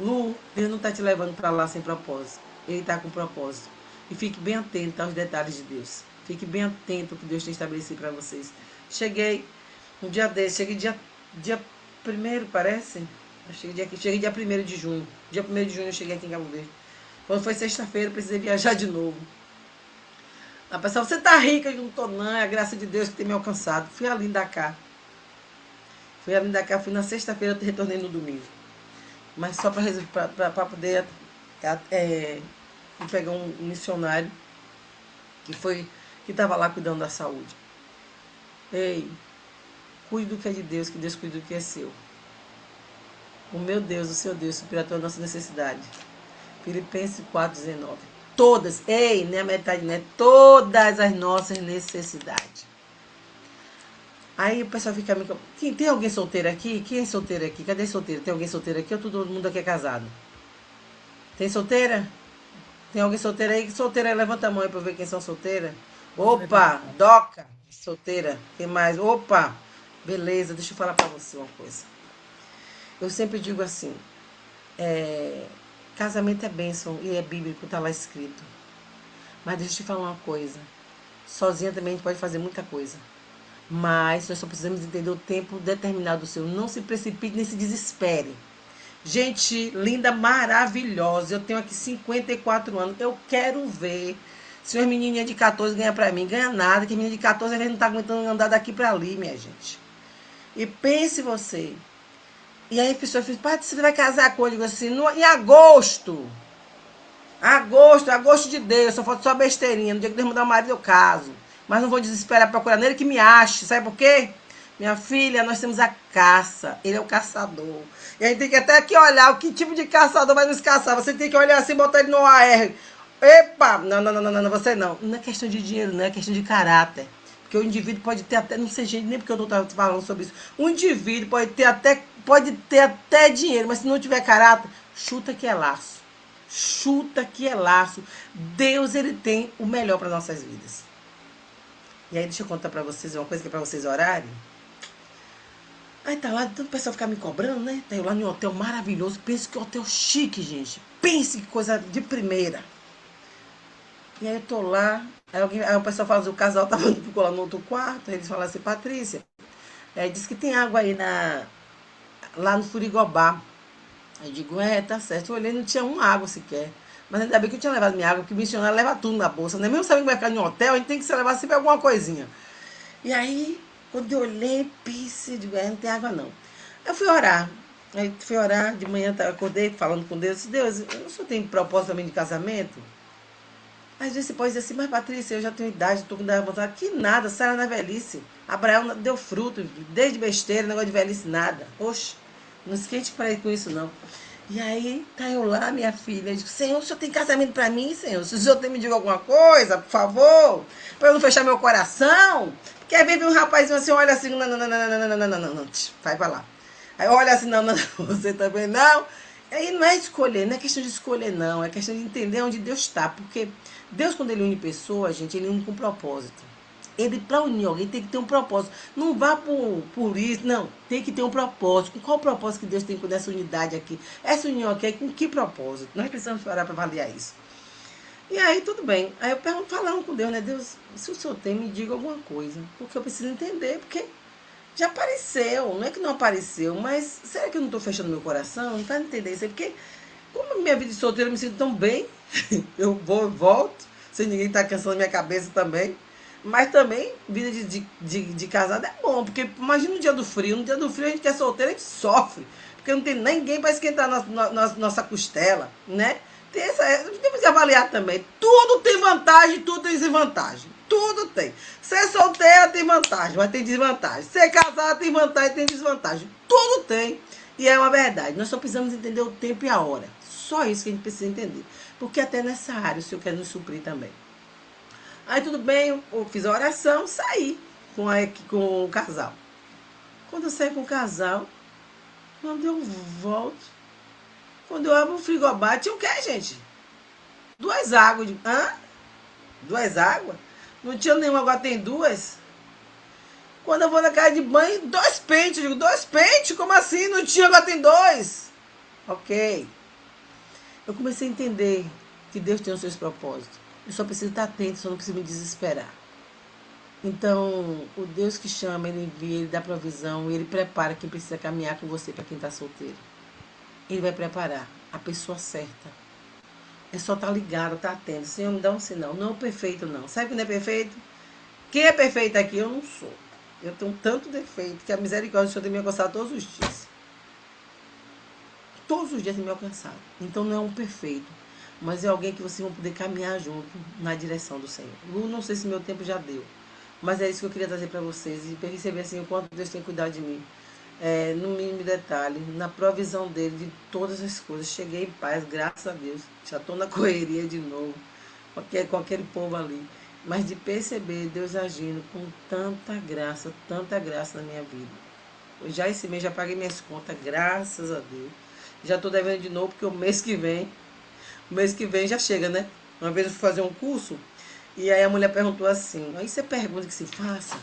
Lu, Deus não está te levando para lá sem propósito. Ele está com propósito. E fique bem atento aos detalhes de Deus. Fique bem atento ao que Deus tem estabelecido para vocês. Cheguei um dia desse, cheguei dia 1º, parece. Cheguei dia 1º de junho. Dia 1º de junho eu cheguei aqui em Cabo Verde. Quando foi sexta-feira, precisei viajar de novo. A pessoa, você tá rica? Eu não tô não, é a graça de Deus que tem me alcançado. Fui a Lindacá. Fui na sexta-feira, eu retornei no domingo. Mas só para poder pegar um missionário que estava lá cuidando da saúde. Ei, cuide do que é de Deus, que Deus cuida do que é seu. O meu Deus, o seu Deus, supera a nossa necessidade. Filipenses 4,19. Todas, nem a metade, né? Todas as nossas necessidades. Aí o pessoal fica me... Tem alguém solteiro aqui? Quem é solteiro aqui? Cadê solteiro? Tem alguém solteiro aqui ou todo mundo aqui é casado? Tem solteira? Tem alguém solteiro aí? Solteira, levanta a mão aí pra eu ver quem são solteiras. Opa, Doca, solteira. Quem mais? Opa, beleza, deixa eu falar pra você uma coisa. Eu sempre digo assim, casamento é bênção e é bíblico, tá lá escrito. Mas deixa eu te falar uma coisa. Sozinha também a gente pode fazer muita coisa. Mas nós só precisamos entender o tempo determinado do Senhor. Não se precipite nem se desespere. Gente linda, maravilhosa. Eu tenho aqui 54 anos. Eu quero ver Se uma menininha de 14 ganha pra mim, ganha nada, que menina de 14 às vezes não tá aguentando andar daqui pra ali, minha gente. E pense você. E aí a pessoa fala, pai, você vai casar com ele? Eu digo assim, em agosto. Agosto de Deus, só falta só besteirinha. No dia que Deus mudar o marido, eu caso. Mas não vou desesperar procurar nele que me ache. Sabe por quê? Minha filha, nós temos a caça. Ele é o caçador. E a gente tem que até aqui olhar o que tipo de caçador vai nos caçar. Você tem que olhar assim e botar ele no AR. Epa! Não, você não. Não é questão de dinheiro, não é questão de caráter. Porque o indivíduo pode ter até, não sei gente, nem porque eu não estou falando sobre isso. O indivíduo pode ter até dinheiro, mas se não tiver caráter, chuta que é laço. Chuta que é laço. Deus, ele tem o melhor para nossas vidas. E aí, deixa eu contar para vocês uma coisa que é para vocês orarem. Aí tá lá, tanto pessoal ficar me cobrando, né? Tá eu lá num hotel maravilhoso. Pense que hotel chique, gente. Pense que coisa de primeira. E aí eu tô lá. Aí o pessoal fala assim, o casal ficou lá no outro quarto. Aí eles falam assim, Patrícia, disse que tem água aí lá no Furigobá. Aí eu digo, tá certo. Eu olhei, não tinha uma água sequer. Mas ainda bem que eu tinha levado minha água, porque o missionário leva tudo na bolsa, né? Mesmo sabendo que vai ficar em um hotel, a gente tem que se levar sempre alguma coisinha. E aí, quando eu olhei, pense, digo, não tem água não. Eu fui orar. Aí fui orar, de manhã eu acordei falando com Deus. Deus, eu não só tenho propósito também de casamento? Às vezes você pode dizer assim, mas Patrícia, eu já tenho idade, estou com vontade. Que nada, sai na velhice. Abraão deu fruto, desde besteira, negócio de velhice, nada. Oxe, não esquente para ir com isso não. E aí, tá eu lá, minha filha, eu digo, Senhor, o senhor tem casamento para mim, Senhor? Se o senhor tem me diga alguma coisa, por favor, para eu não fechar meu coração. Porque aí vem um rapazinho assim, olha assim, não, vai pra lá. Aí olha assim, não, você também não. Aí não é escolher, não é questão de escolher, não, é questão de entender onde Deus está. Porque Deus, quando ele une pessoas, gente, ele une com propósito. Ele, para unir alguém, tem que ter um propósito. Não vá por isso, não. Tem que ter um propósito. Qual o propósito que Deus tem com essa unidade aqui? Essa união aqui é com que propósito? Nós precisamos parar para avaliar isso. E aí, tudo bem. Aí eu pergunto, falando com Deus, né? Deus, se o senhor tem, me diga alguma coisa. Porque eu preciso entender, porque já apareceu. Não é que não apareceu, mas será que eu não estou fechando meu coração? Não faz entender isso aí. Porque, como minha vida de solteira eu me sinto tão bem, eu vou e volto, sem ninguém estar cansando minha cabeça também. Mas também, vida de casado é bom, porque imagina no dia do frio. No dia do frio a gente que é solteiro, a gente sofre. Porque não tem ninguém para esquentar nossa costela, né? Temos que avaliar também. Tudo tem vantagem, tudo tem desvantagem. Tudo tem. Ser solteira tem vantagem, mas tem desvantagem. Ser casado tem vantagem, tem desvantagem. Tudo tem. E é uma verdade. Nós só precisamos entender o tempo e a hora. Só isso que a gente precisa entender. Porque até nessa área o Senhor quer nos suprir também. Aí tudo bem, eu fiz a oração, saí com o casal. Quando eu saí com o casal, quando eu volto, quando eu abro o frigobar, tinha o quê, gente? 2 águas. Eu digo, hã? 2 águas? Não tinha nenhuma, agora tem 2? Quando eu vou na casa de banho, 2 pentes. Eu digo, 2 pentes? Como assim? Não tinha, agora tem 2. Ok. Eu comecei a entender que Deus tem os seus propósitos. Eu só preciso estar atento, só não preciso me desesperar. Então, o Deus que chama, ele envia, ele dá provisão, ele prepara quem precisa caminhar com você para quem está solteiro. Ele vai preparar a pessoa certa. É só estar ligado, estar atento. Senhor, me dá um sinal. Não é perfeito, não. Sabe que não é perfeito? Quem é perfeito aqui, eu não sou. Eu tenho tanto defeito que a misericórdia do Senhor tem me alcançado todos os dias. Todos os dias tem me alcançado. Então, não é um perfeito. Mas é alguém que vocês vão poder caminhar junto na direção do Senhor. Eu não sei se meu tempo já deu, mas é isso que eu queria trazer para vocês e perceber assim o quanto Deus tem cuidado de mim. No mínimo detalhe, na provisão dele de todas as coisas. Cheguei em paz, graças a Deus. Já estou na correria de novo, com aquele povo ali. Mas de perceber Deus agindo com tanta graça na minha vida. Já esse mês já paguei minhas contas, graças a Deus. Já estou devendo de novo, porque o mês que vem já chega, né? Uma vez eu fui fazer um curso e aí a mulher perguntou assim, aí você pergunta que se faça,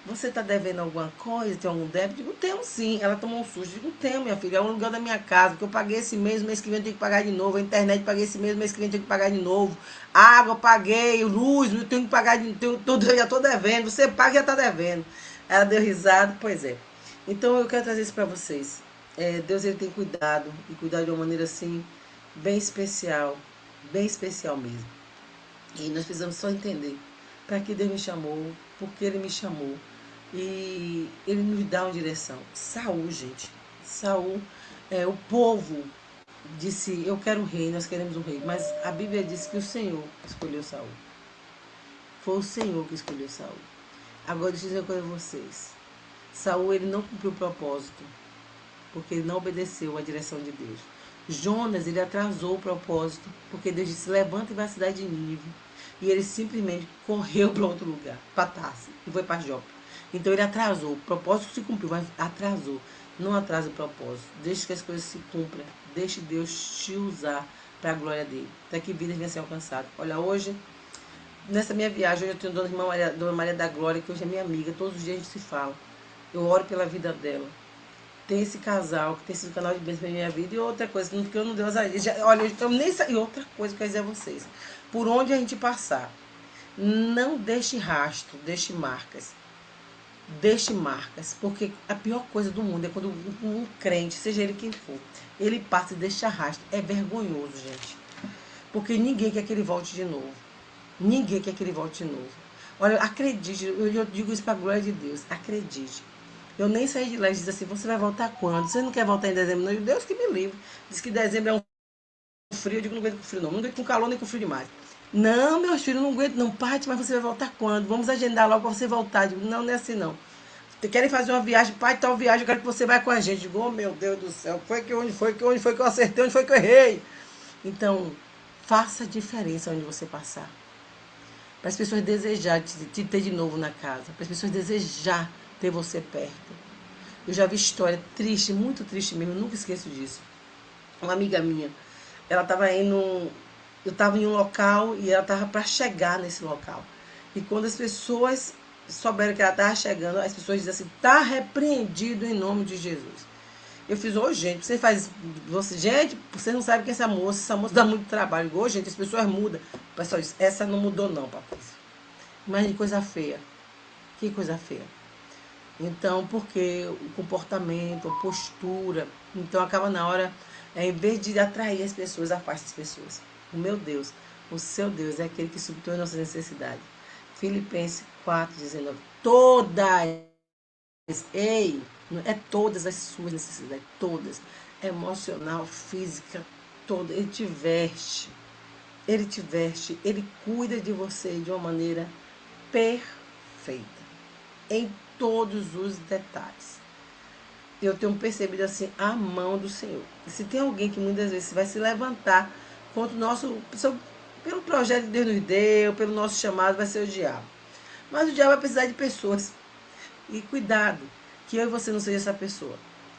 você está devendo alguma coisa, tem algum débito? Eu digo, tenho sim. Ela tomou um susto, eu digo, tenho, minha filha, é um lugar da minha casa, que eu paguei esse mês que vem eu tenho que pagar de novo, a internet paguei esse mês que vem eu tenho que pagar de novo, água paguei, luz, eu tenho que pagar, já estou devendo, você paga e já está devendo. Ela deu risada, pois é. Então eu quero trazer isso para vocês. Deus, ele tem cuidado, e cuidado de uma maneira assim, bem especial mesmo. E nós precisamos só entender para que Deus me chamou, por que Ele me chamou. E Ele nos dá uma direção. Saul, gente. Saul, o povo disse, eu quero um rei, nós queremos um rei. Mas a Bíblia diz que o Senhor escolheu Saul. Foi o Senhor que escolheu Saul. Agora deixa eu dizer uma coisa a vocês. Saul, ele não cumpriu o propósito, porque ele não obedeceu à direção de Deus. Jonas, ele atrasou o propósito, porque Deus disse, levanta e vai à cidade de Nínive. E ele simplesmente correu para outro lugar, para Tarsis, e foi para Jope. Então ele atrasou. O propósito se cumpriu, mas atrasou. Não atrasa o propósito. Deixe que as coisas se cumpram. Deixe Deus te usar para a glória dele. Até que vidas venham a ser alcançadas. Olha, hoje, nessa minha viagem, hoje eu tenho Dona Maria da Glória, que hoje é minha amiga. Todos os dias a gente se fala. Eu oro pela vida dela. Tem esse casal, que tem sido um canal de bênção na minha vida. E outra coisa, que eu não dei ousadia. Olha, eu nem sei. E outra coisa que eu quero dizer a vocês. Por onde a gente passar, não deixe rastro, deixe marcas. Deixe marcas, porque a pior coisa do mundo é quando um crente, seja ele quem for, ele passa e deixa rastro. É vergonhoso, gente. Porque ninguém quer que ele volte de novo. Ninguém quer que ele volte de novo. Olha, acredite, eu digo isso para a glória de Deus, acredite. Eu nem saí de lá e disse assim, você vai voltar quando? Você não quer voltar em dezembro? Não, Deus que me livre. Diz que dezembro é um frio, eu digo, não aguento com frio não. Não aguento com calor nem com frio demais. Não, meus filhos, não aguento não. Pati, mas você vai voltar quando? Vamos agendar logo para você voltar. Eu digo, não, não é assim não. Querem fazer uma viagem, pai, tal viagem, eu quero que você vá com a gente. Eu digo, oh meu Deus do céu, onde foi que eu acertei, onde foi que eu errei? Então, faça diferença onde você passar. Para as pessoas desejarem te ter de novo na casa. Para as pessoas desejarem ter você perto. Eu já vi história triste, muito triste mesmo, eu nunca esqueço disso. Uma amiga minha, ela estava indo, eu estava em um local e ela estava para chegar nesse local. E quando as pessoas souberam que ela estava chegando, as pessoas dizem assim, está repreendido em nome de Jesus. Eu fiz, gente, gente, você não sabe quem é essa moça dá muito trabalho. Gente, as pessoas mudam. O pessoal diz, essa não mudou não, Patrícia. Mas que coisa feia. Que coisa feia. Então, porque o comportamento, a postura, então acaba na hora, em vez de atrair as pessoas, afasta as pessoas. O meu Deus, o seu Deus é aquele que subtrai nossa necessidade. Filipenses 4:19. Todas as suas necessidades, todas, emocional, física, toda. Ele te veste, ele cuida de você de uma maneira perfeita, em todos os detalhes. Eu tenho percebido assim a mão do Senhor. E se tem alguém que muitas vezes vai se levantar contra o nosso, pelo projeto que Deus nos deu, pelo nosso chamado, vai ser o diabo. Mas o diabo vai precisar de pessoas. E cuidado, que eu e você não seja essa pessoa.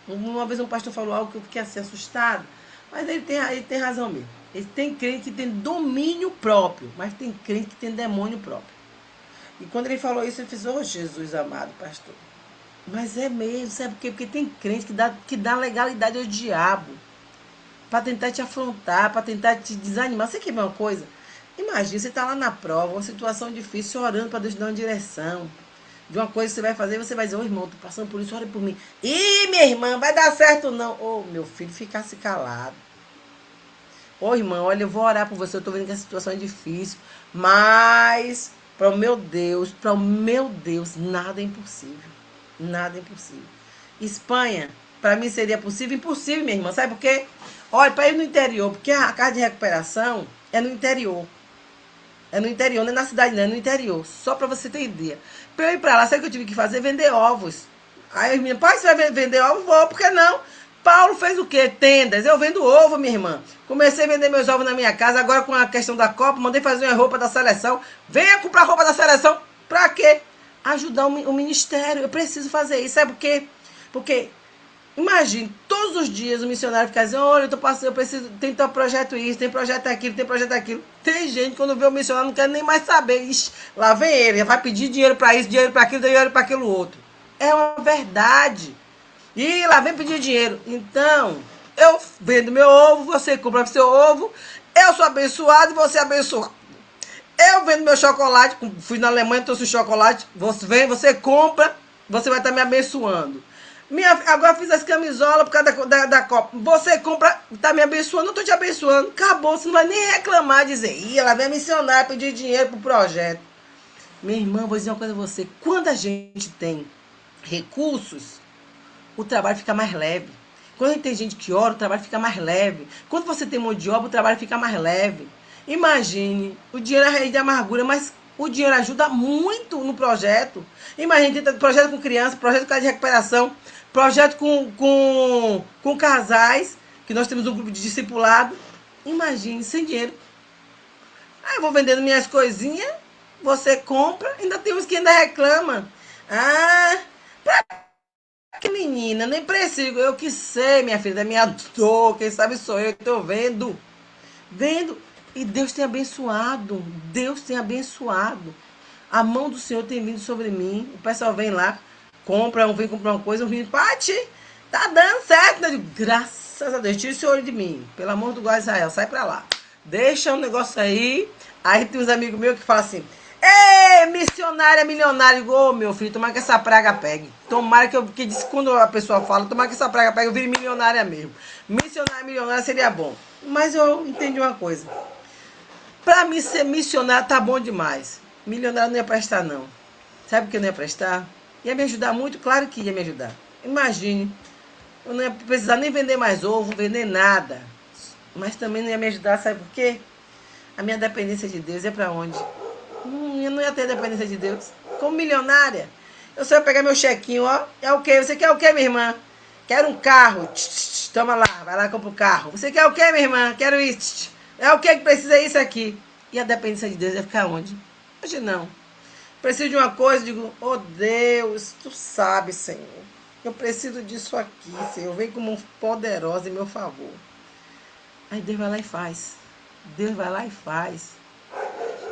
Uma vez um pastor falou algo que eu fiquei assim assustado, mas ele tem razão mesmo. Ele tem crente que tem domínio próprio, mas tem crente que tem demônio próprio. E quando ele falou isso, eu fiz, Jesus amado, pastor. Mas é mesmo, sabe por quê? Porque tem crente que dá legalidade ao diabo, para tentar te afrontar, para tentar te desanimar. Você quer ver uma coisa? Imagina, você está lá na prova, uma situação difícil, orando para Deus dar uma direção de uma coisa que você vai fazer, você vai dizer, irmão, tô passando por isso, ore por mim. Minha irmã, vai dar certo não. Meu filho, ficasse calado. Irmã, olha, eu vou orar por você, eu tô vendo que a situação é difícil, mas para o meu Deus, nada é impossível. Nada é impossível. Espanha, para mim seria possível? Impossível, minha irmã, sabe por quê? Olha, para ir no interior, porque a casa de recuperação é no interior. É no interior, não é na cidade, não, é no interior. Só para você ter ideia. Para eu ir para lá, sabe o que eu tive que fazer? Vender ovos. Aí as meninas, pai, você vai vender ovos? Vou, por que não? Paulo fez o quê? Tendas. Eu vendo ovo, minha irmã. Comecei a vender meus ovos na minha casa. Agora com a questão da Copa, mandei fazer uma roupa da seleção. Venha comprar roupa da seleção. Para quê? Ajudar o ministério. Eu preciso fazer isso. Sabe por quê? Porque, imagine, todos os dias o missionário fica dizendo, olha, eu preciso, tem tal projeto isso, tem projeto aquilo, tem projeto aquilo. Tem gente, quando vê o missionário, não quer nem mais saber. Ixi, lá vem ele, já vai pedir dinheiro para isso, dinheiro para aquilo, dinheiro para aquilo outro. É uma verdade. E lá vem pedir dinheiro. Então, eu vendo meu ovo, você compra seu ovo, eu sou abençoado e você é abençoado. Eu vendo meu chocolate, fui na Alemanha, trouxe chocolate, você vem, você compra, você vai estar me abençoando. Agora fiz as camisolas por causa da Copa. Você compra, tá me abençoando, eu tô te abençoando. Acabou, você não vai nem reclamar, dizer, ela vem missionária pedir dinheiro pro projeto. Minha irmã, vou dizer uma coisa a você. Quando a gente tem recursos, o trabalho fica mais leve. Quando a gente tem gente que ora, o trabalho fica mais leve. Quando você tem mão de obra, o trabalho fica mais leve. Imagine, o dinheiro é a raiz da amargura, mas o dinheiro ajuda muito no projeto. Imagine, tem projeto com criança, projeto com casa de recuperação, projeto com casais, que nós temos um grupo de discipulado. Imagine, sem dinheiro. Aí eu vou vendendo minhas coisinhas, você compra, ainda tem uns que ainda reclamam. Ah, que menina, nem preciso. Eu que sei, minha filha, da minha dor, quem sabe sou eu que estou vendo. Vendo. E Deus tem abençoado. Deus tem abençoado. A mão do Senhor tem vindo sobre mim. O pessoal vem lá, vem comprar uma coisa, vem, Pati, tá dando certo. Eu digo, graças a Deus, tira esse olho de mim. Pelo amor do God de Israel, sai pra lá. Deixa o negócio aí. Aí tem uns amigos meus que falam assim, ei, missionária, milionária. Ô, meu filho, tomara que essa praga pegue. Tomara que diz, quando a pessoa fala, tomara que essa praga pegue, eu vire milionária mesmo. Missionária, milionária seria bom. Mas eu entendi uma coisa. Pra mim ser missionário tá bom demais. Milionário não ia prestar, não. Sabe por que não ia prestar? Ia me ajudar muito? Claro que ia me ajudar. Imagine, eu não ia precisar nem vender mais ovo, vender nada. Mas também não ia me ajudar, sabe por quê? A minha dependência de Deus é pra onde? Eu não ia ter dependência de Deus. Como milionária, eu só ia pegar meu chequinho, ó. É o quê? Você quer o quê, minha irmã? Quero um carro. Toma lá, vai lá e compra o carro. Você quer o quê, minha irmã? Quero isso. É o que precisa isso aqui? E a dependência de Deus ia ficar onde? Hoje não. Preciso de uma coisa, digo, oh Deus, tu sabe, Senhor. Eu preciso disso aqui, Senhor. Vem como poderosa em meu favor. Aí Deus vai lá e faz. Deus vai lá e faz.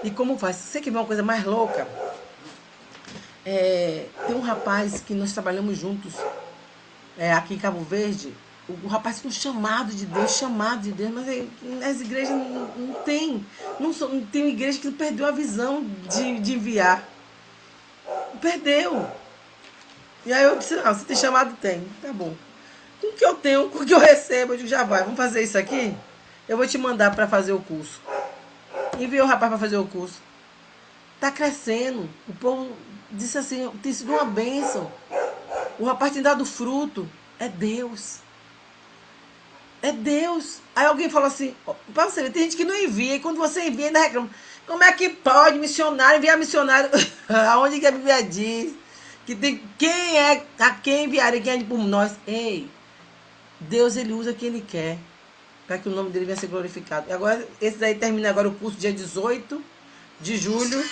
E como faz? Você quer ver uma coisa mais louca? Tem um rapaz que nós trabalhamos juntos aqui em Cabo Verde. O rapaz tem um chamado de Deus, mas as igrejas não tem. Não tem uma igreja que perdeu a visão de enviar. Perdeu. E aí eu disse, você tem chamado? Tem. Tá bom. Com o que eu tenho, com o que eu recebo, eu digo, já vai, vamos fazer isso aqui? Eu vou te mandar para fazer o curso. Enviei o rapaz para fazer o curso. Tá crescendo. O povo disse assim, tem sido uma bênção. O rapaz tem dado fruto. É Deus. É Deus. Aí alguém falou assim, para você ver, tem gente que não envia, e quando você envia ainda reclama. Como é que pode missionário enviar missionário? Aonde que a Bíblia diz? Que tem a quem enviaria, quem é por nós? Ei, Deus, ele usa quem ele quer, para que o nome dele venha ser glorificado. E agora, esse daí termina agora o curso dia 18 de julho.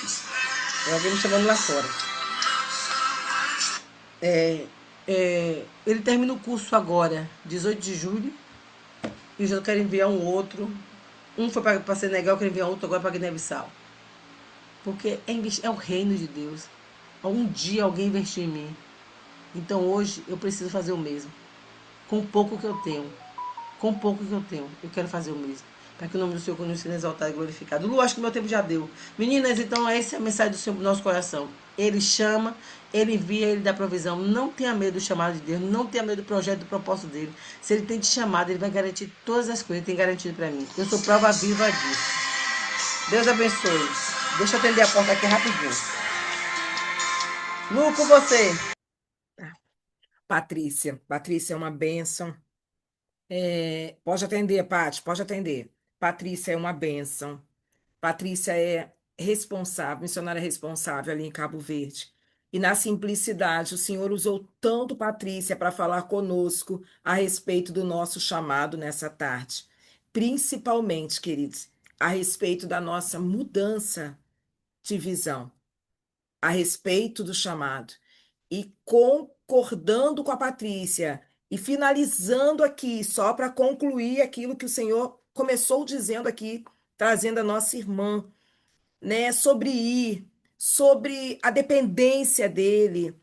Tem alguém me chamando lá fora. Ele termina o curso agora, 18 de julho. E eu já quero enviar um outro. Um foi para Senegal, eu quero enviar outro agora para Guiné-Bissau. Porque é o reino de Deus. Um dia alguém investiu em mim. Então hoje eu preciso fazer o mesmo. Com o pouco que eu tenho. Com o pouco que eu tenho, eu quero fazer o mesmo. Para que o nome do Senhor continue sendo exaltado e glorificado. Lu, acho que o meu tempo já deu. Meninas, então essa é a mensagem do Senhor pro nosso coração. Ele chama, ele envia, ele dá provisão. Não tenha medo do chamado de Deus. Não tenha medo do projeto, do propósito dele. Se ele tem te chamado, ele vai garantir todas as coisas. Ele tem garantido para mim. Eu sou prova viva disso. Deus abençoe. Deixa eu atender a porta aqui rapidinho. Lu, com você. Patrícia é uma bênção. Pode atender, Paty, pode atender. Patrícia é uma bênção. Patrícia é responsável, missionária responsável ali em Cabo Verde. E na simplicidade, o Senhor usou tanto Patrícia para falar conosco a respeito do nosso chamado nessa tarde. Principalmente, queridos, a respeito da nossa mudança de visão, a respeito do chamado. E concordando com a Patrícia, e finalizando aqui, só para concluir aquilo que o Senhor começou dizendo aqui, trazendo a nossa irmã, né, sobre ir, sobre a dependência dele,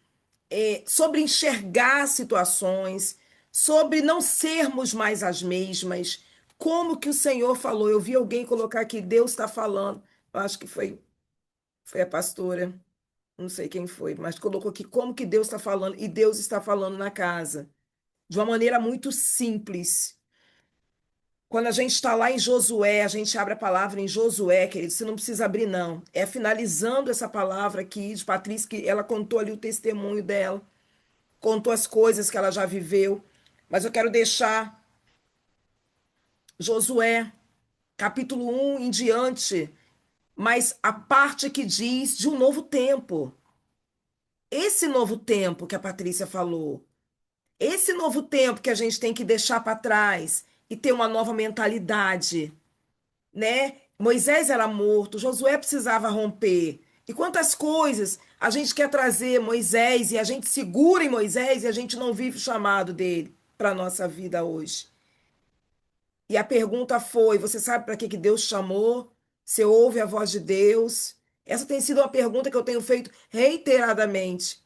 sobre enxergar situações, sobre não sermos mais as mesmas. Como que o Senhor falou? Eu vi alguém colocar aqui, Deus está falando. Eu acho que foi a pastora. não sei quem foi, mas colocou aqui como que Deus está falando, e Deus está falando na casa, de uma maneira muito simples. Quando a gente está lá em Josué, a gente abre a palavra em Josué, querido, você não precisa abrir, não. É finalizando essa palavra aqui de Patrícia, que ela contou ali o testemunho dela, contou as coisas que ela já viveu, mas eu quero deixar Josué, capítulo 1 em diante, mas a parte que diz de um novo tempo. Esse novo tempo que a Patrícia falou, esse novo tempo que a gente tem que deixar para trás e ter uma nova mentalidade, né? Moisés era morto, Josué precisava romper. E quantas coisas a gente quer trazer Moisés e a gente segura em Moisés e a gente não vive o chamado dele para a nossa vida hoje. E a pergunta foi: você sabe para que que Deus chamou? Você ouve a voz de Deus? Essa tem sido uma pergunta que eu tenho feito reiteradamente.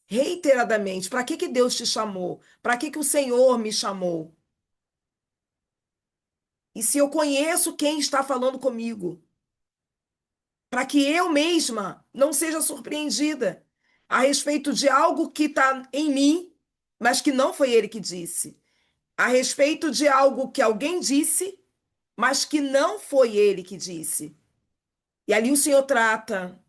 Reiteradamente. Para que que Deus te chamou? Para que que o Senhor me chamou? E se eu conheço quem está falando comigo? Para que eu mesma não seja surpreendida a respeito de algo que está em mim, mas que não foi ele que disse. A respeito de algo que alguém disse, mas que não foi ele que disse. E ali o Senhor trata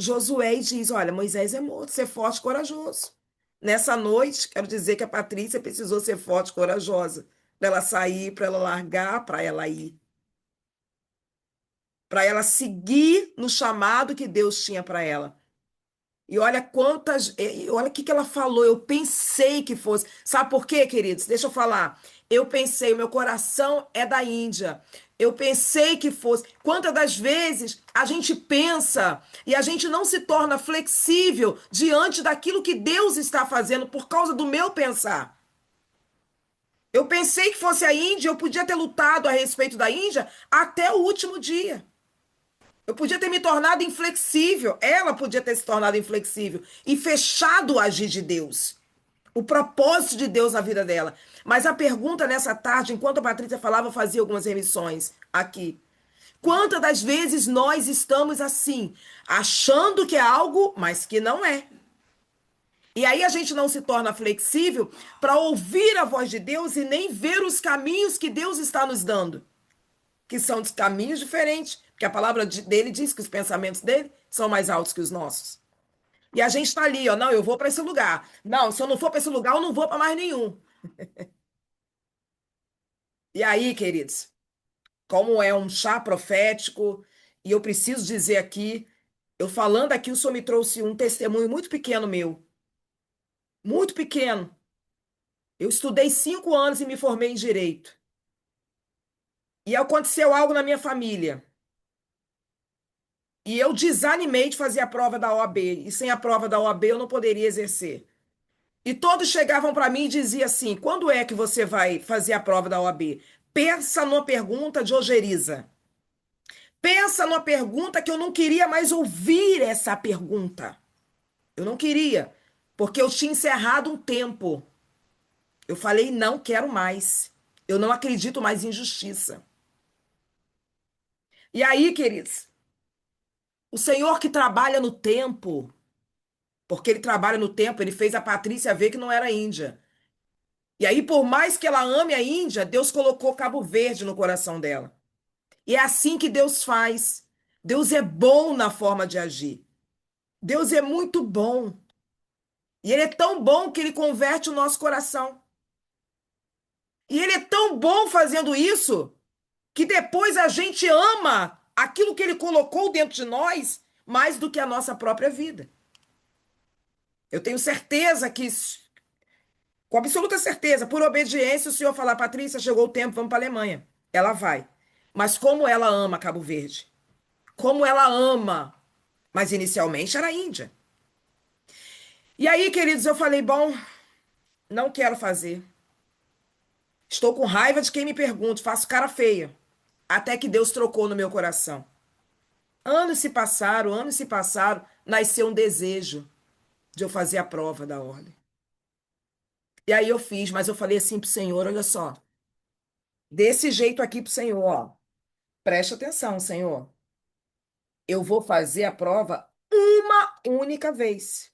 Josué e diz: olha, Moisés é morto, ser forte e corajoso. Nessa noite, quero dizer que a Patrícia precisou ser forte e corajosa para ela sair, para ela largar, para ela ir. Para ela seguir no chamado que Deus tinha para ela. E olha quantas. Olha o que que ela falou. Eu pensei que fosse. Sabe por quê, queridos? Deixa eu falar. Eu pensei, o meu coração é da Índia. Eu pensei que fosse. Quantas das vezes a gente pensa e a gente não se torna flexível diante daquilo que Deus está fazendo por causa do meu pensar? Eu pensei que fosse a Índia, eu podia ter lutado a respeito da Índia até o último dia. Eu podia ter me tornado inflexível, ela podia ter se tornado inflexível e fechado o agir de Deus, o propósito de Deus na vida dela. Mas a pergunta nessa tarde, enquanto a Patrícia falava, eu fazia algumas remissões aqui. Quantas das vezes nós estamos assim, achando que é algo, mas que não é? E aí a gente não se torna flexível para ouvir a voz de Deus e nem ver os caminhos que Deus está nos dando, que são de caminhos diferentes, porque a palavra dele diz que os pensamentos dele são mais altos que os nossos. E a gente está ali, ó, não, eu vou para esse lugar. Não, se eu não for para esse lugar, eu não vou para mais nenhum. E aí, queridos, como é um chá profético, e eu preciso dizer aqui, eu falando aqui, o Senhor me trouxe um testemunho muito pequeno meu, muito pequeno. Eu estudei 5 anos e me formei em direito. E aconteceu algo na minha família. E eu desanimei de fazer a prova da OAB. E sem a prova da OAB eu não poderia exercer. E todos chegavam para mim e diziam assim: quando é que você vai fazer a prova da OAB? Pensa numa pergunta de ojeriza. Pensa numa pergunta que eu não queria mais ouvir essa pergunta. Eu não queria, porque eu tinha encerrado um tempo. Eu falei: não quero mais. Eu não acredito mais em justiça. E aí, queridos, o Senhor que trabalha no tempo, porque ele trabalha no tempo, ele fez a Patrícia ver que não era índia. E aí, por mais que ela ame a Índia, Deus colocou Cabo Verde no coração dela. E é assim que Deus faz. Deus é bom na forma de agir. Deus é muito bom. E ele é tão bom que ele converte o nosso coração. E ele é tão bom fazendo isso que depois a gente ama aquilo que ele colocou dentro de nós mais do que a nossa própria vida. Eu tenho certeza que, com absoluta certeza, por obediência, o senhor falar: Patrícia, chegou o tempo, vamos para a Alemanha. Ela vai. Mas como ela ama Cabo Verde? Como ela ama? Mas inicialmente era a Índia. E aí, queridos, eu falei: bom, não quero fazer. Estou com raiva de quem me pergunta, faço cara feia. Até que Deus trocou no meu coração. Anos se passaram, nasceu um desejo de eu fazer a prova da ordem. E aí eu fiz, mas eu falei assim pro Senhor: olha só, desse jeito aqui pro Senhor, ó, preste atenção, Senhor. Eu vou fazer a prova uma única vez.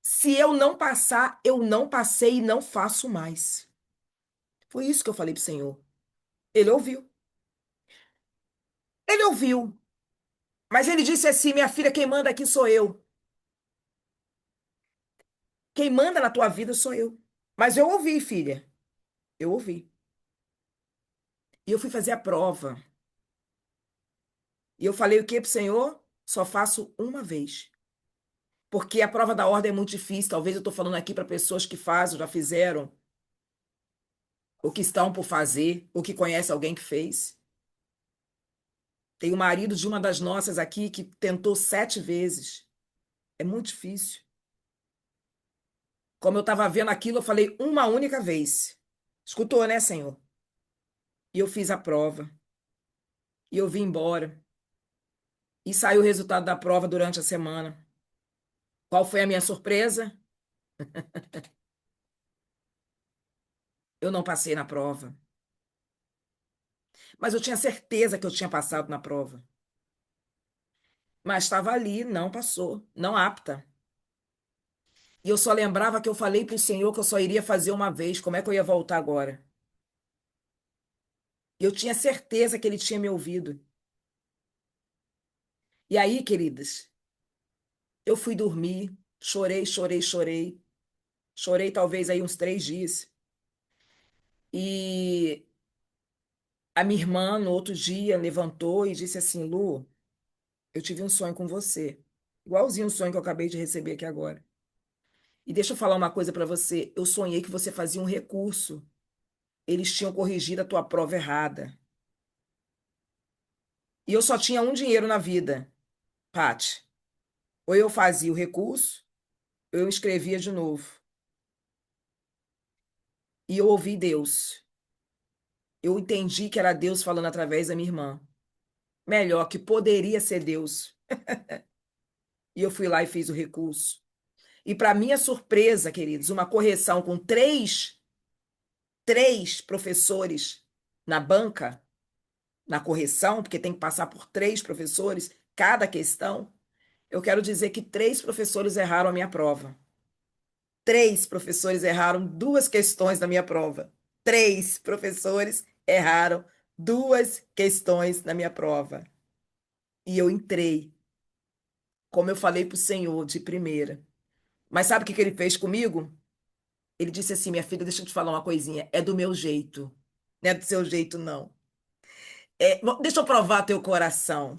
Se eu não passar, eu não passei e não faço mais. Foi isso que eu falei pro Senhor. Ele ouviu. Ele ouviu. Mas ele disse assim: minha filha, quem manda aqui sou eu. Quem manda na tua vida sou eu. Mas eu ouvi, filha. Eu ouvi. E eu fui fazer a prova. E eu falei o que pro Senhor? Só faço uma vez. Porque a prova da ordem é muito difícil. Talvez eu estou falando aqui para pessoas que fazem, já fizeram, ou que estão por fazer, ou que conhecem alguém que fez. Tem o marido de uma das nossas aqui que tentou 7 vezes. É muito difícil. Como eu estava vendo aquilo, eu falei uma única vez. Escutou, né, Senhor? E eu fiz a prova. E eu vim embora. E saiu o resultado da prova durante a semana. Qual foi a minha surpresa? Eu não passei na prova. Mas eu tinha certeza que eu tinha passado na prova. Mas estava ali, não passou, não apta. E eu só lembrava que eu falei para o Senhor que eu só iria fazer uma vez. Como é que eu ia voltar agora? Eu tinha certeza que ele tinha me ouvido. E aí, queridas, eu fui dormir, chorei, chorei, chorei. Chorei talvez aí uns 3 dias. E a minha irmã, no outro dia, levantou e disse assim: Lu, eu tive um sonho com você. Igualzinho o sonho que eu acabei de receber aqui agora. E deixa eu falar uma coisa para você. Eu sonhei que você fazia um recurso. Eles tinham corrigido a tua prova errada. E eu só tinha um dinheiro na vida, Paty. Ou eu fazia o recurso, ou eu escrevia de novo. E eu ouvi Deus. Eu entendi que era Deus falando através da minha irmã. Melhor, que poderia ser Deus. E eu fui lá e fiz o recurso. E para minha surpresa, queridos, uma correção com três professores na banca, na correção, porque tem que passar por 3 professores cada questão. Eu quero dizer que 3 professores erraram a minha prova. 3 professores erraram 2 questões da minha prova. 3 professores erraram 2 questões na minha prova. E eu entrei, como eu falei para o Senhor de primeira. Mas sabe o que que ele fez comigo? Ele disse assim: minha filha, deixa eu te falar uma coisinha. É do meu jeito. Não é do seu jeito, não. Deixa eu provar teu coração.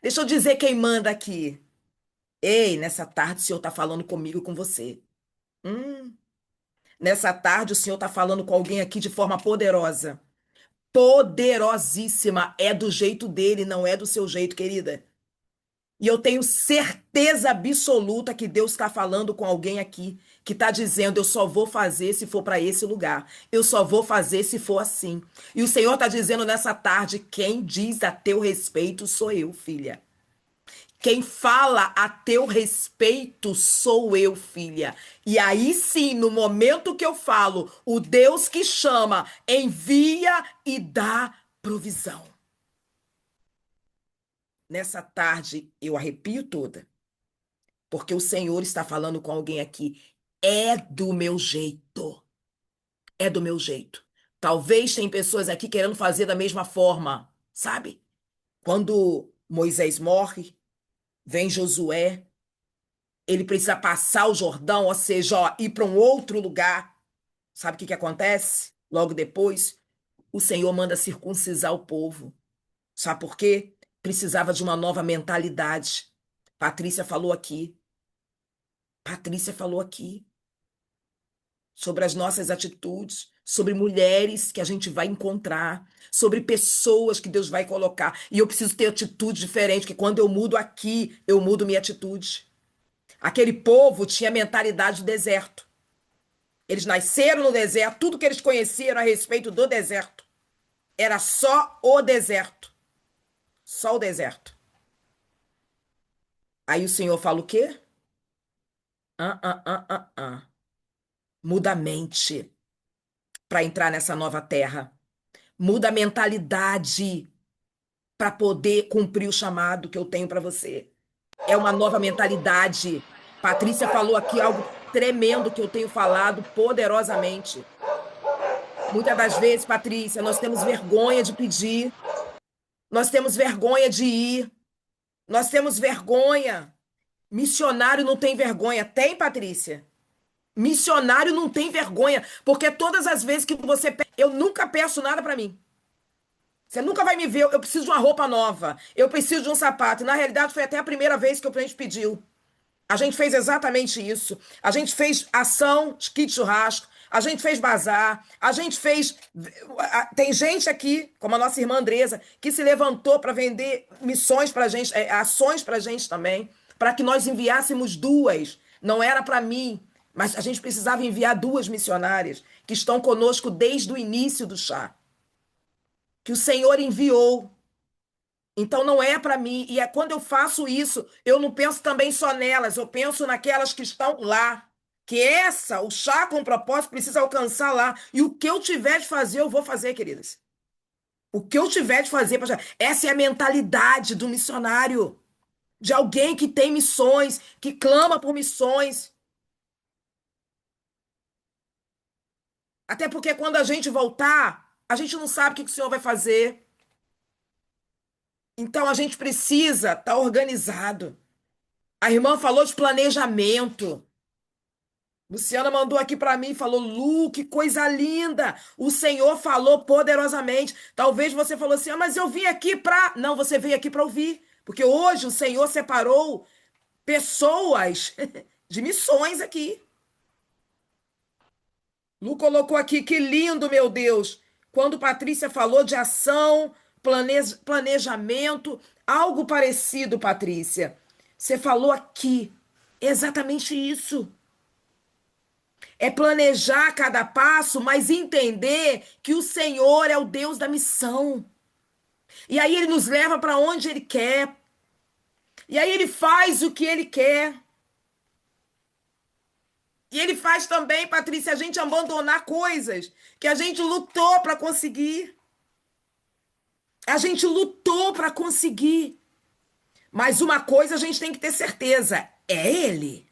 Deixa eu dizer quem manda aqui. Ei, nessa tarde o Senhor está falando comigo e com você. Hum. Nessa tarde, o Senhor está falando com alguém aqui de forma poderosa. Poderosíssima. É do jeito dele, não é do seu jeito, querida. E eu tenho certeza absoluta que Deus está falando com alguém aqui que está dizendo: eu só vou fazer se for para esse lugar. Eu só vou fazer se for assim. E o Senhor está dizendo nessa tarde: quem diz a teu respeito sou eu, filha. Quem fala a teu respeito sou eu, filha. E aí sim, no momento que eu falo, o Deus que chama, envia e dá provisão. Nessa tarde, eu arrepio toda, porque o Senhor está falando com alguém aqui. É do meu jeito. É do meu jeito. Talvez tem pessoas aqui querendo fazer da mesma forma, sabe? Quando Moisés morre, vem Josué. Ele precisa passar o Jordão, ou seja, ó, ir para um outro lugar. Sabe o que que acontece? Logo depois, o Senhor manda circuncisar o povo. Sabe por quê? Precisava de uma nova mentalidade. Patrícia falou aqui. Patrícia falou aqui sobre as nossas atitudes, sobre mulheres que a gente vai encontrar, sobre pessoas que Deus vai colocar. E eu preciso ter atitude diferente, que quando eu mudo aqui, eu mudo minha atitude. Aquele povo tinha mentalidade de deserto. Eles nasceram no deserto, tudo que eles conheciam a respeito do deserto era só o deserto. Só o deserto. Aí o Senhor fala o quê? Ah, ah, ah, ah, ah. Muda a mente para entrar nessa nova terra. Muda a mentalidade para poder cumprir o chamado que eu tenho para você. É uma nova mentalidade. Patrícia falou aqui algo tremendo que eu tenho falado poderosamente. Muitas das vezes, Patrícia, nós temos vergonha de pedir, nós temos vergonha de ir, nós temos vergonha. Missionário não tem vergonha. Tem, Patrícia? Missionário não tem vergonha, porque todas as vezes que você pede, eu nunca peço nada pra mim. Você nunca vai me ver, eu preciso de uma roupa nova, eu preciso de um sapato. E na realidade foi até a primeira vez que o cliente pediu. A gente fez exatamente isso. A gente fez ação de kit churrasco, a gente fez bazar, a gente fez. Tem gente aqui, como a nossa irmã Andresa, que se levantou para vender missões para gente, ações para gente também, para que nós enviássemos duas. Não era para mim, mas a gente precisava enviar duas missionárias que estão conosco desde o início do chá, que o Senhor enviou. Então não é para mim. E é quando eu faço isso, eu não penso também só nelas, eu penso naquelas que estão lá. Que essa, o chá com propósito, precisa alcançar lá. E o que eu tiver de fazer, eu vou fazer, queridas. O que eu tiver de fazer, essa é a mentalidade do missionário, de alguém que tem missões, que clama por missões. Até porque quando a gente voltar, a gente não sabe o que o Senhor vai fazer. Então a gente precisa estar organizado. A irmã falou de planejamento. Luciana mandou aqui para mim e falou: Lu, que coisa linda! O Senhor falou poderosamente. Talvez você falou assim: ah, mas eu vim aqui para. Não, você veio aqui para ouvir. Porque hoje o Senhor separou pessoas de missões aqui. Lu colocou aqui: que lindo, meu Deus! Quando Patrícia falou de ação, planejamento, algo parecido, Patrícia. Você falou aqui exatamente isso. É planejar cada passo, mas entender que o Senhor é o Deus da missão. E aí ele nos leva para onde ele quer. E aí ele faz o que ele quer. E ele faz também, Patrícia, a gente abandonar coisas que a gente lutou para conseguir. A gente lutou para conseguir. Mas uma coisa a gente tem que ter certeza: é ele.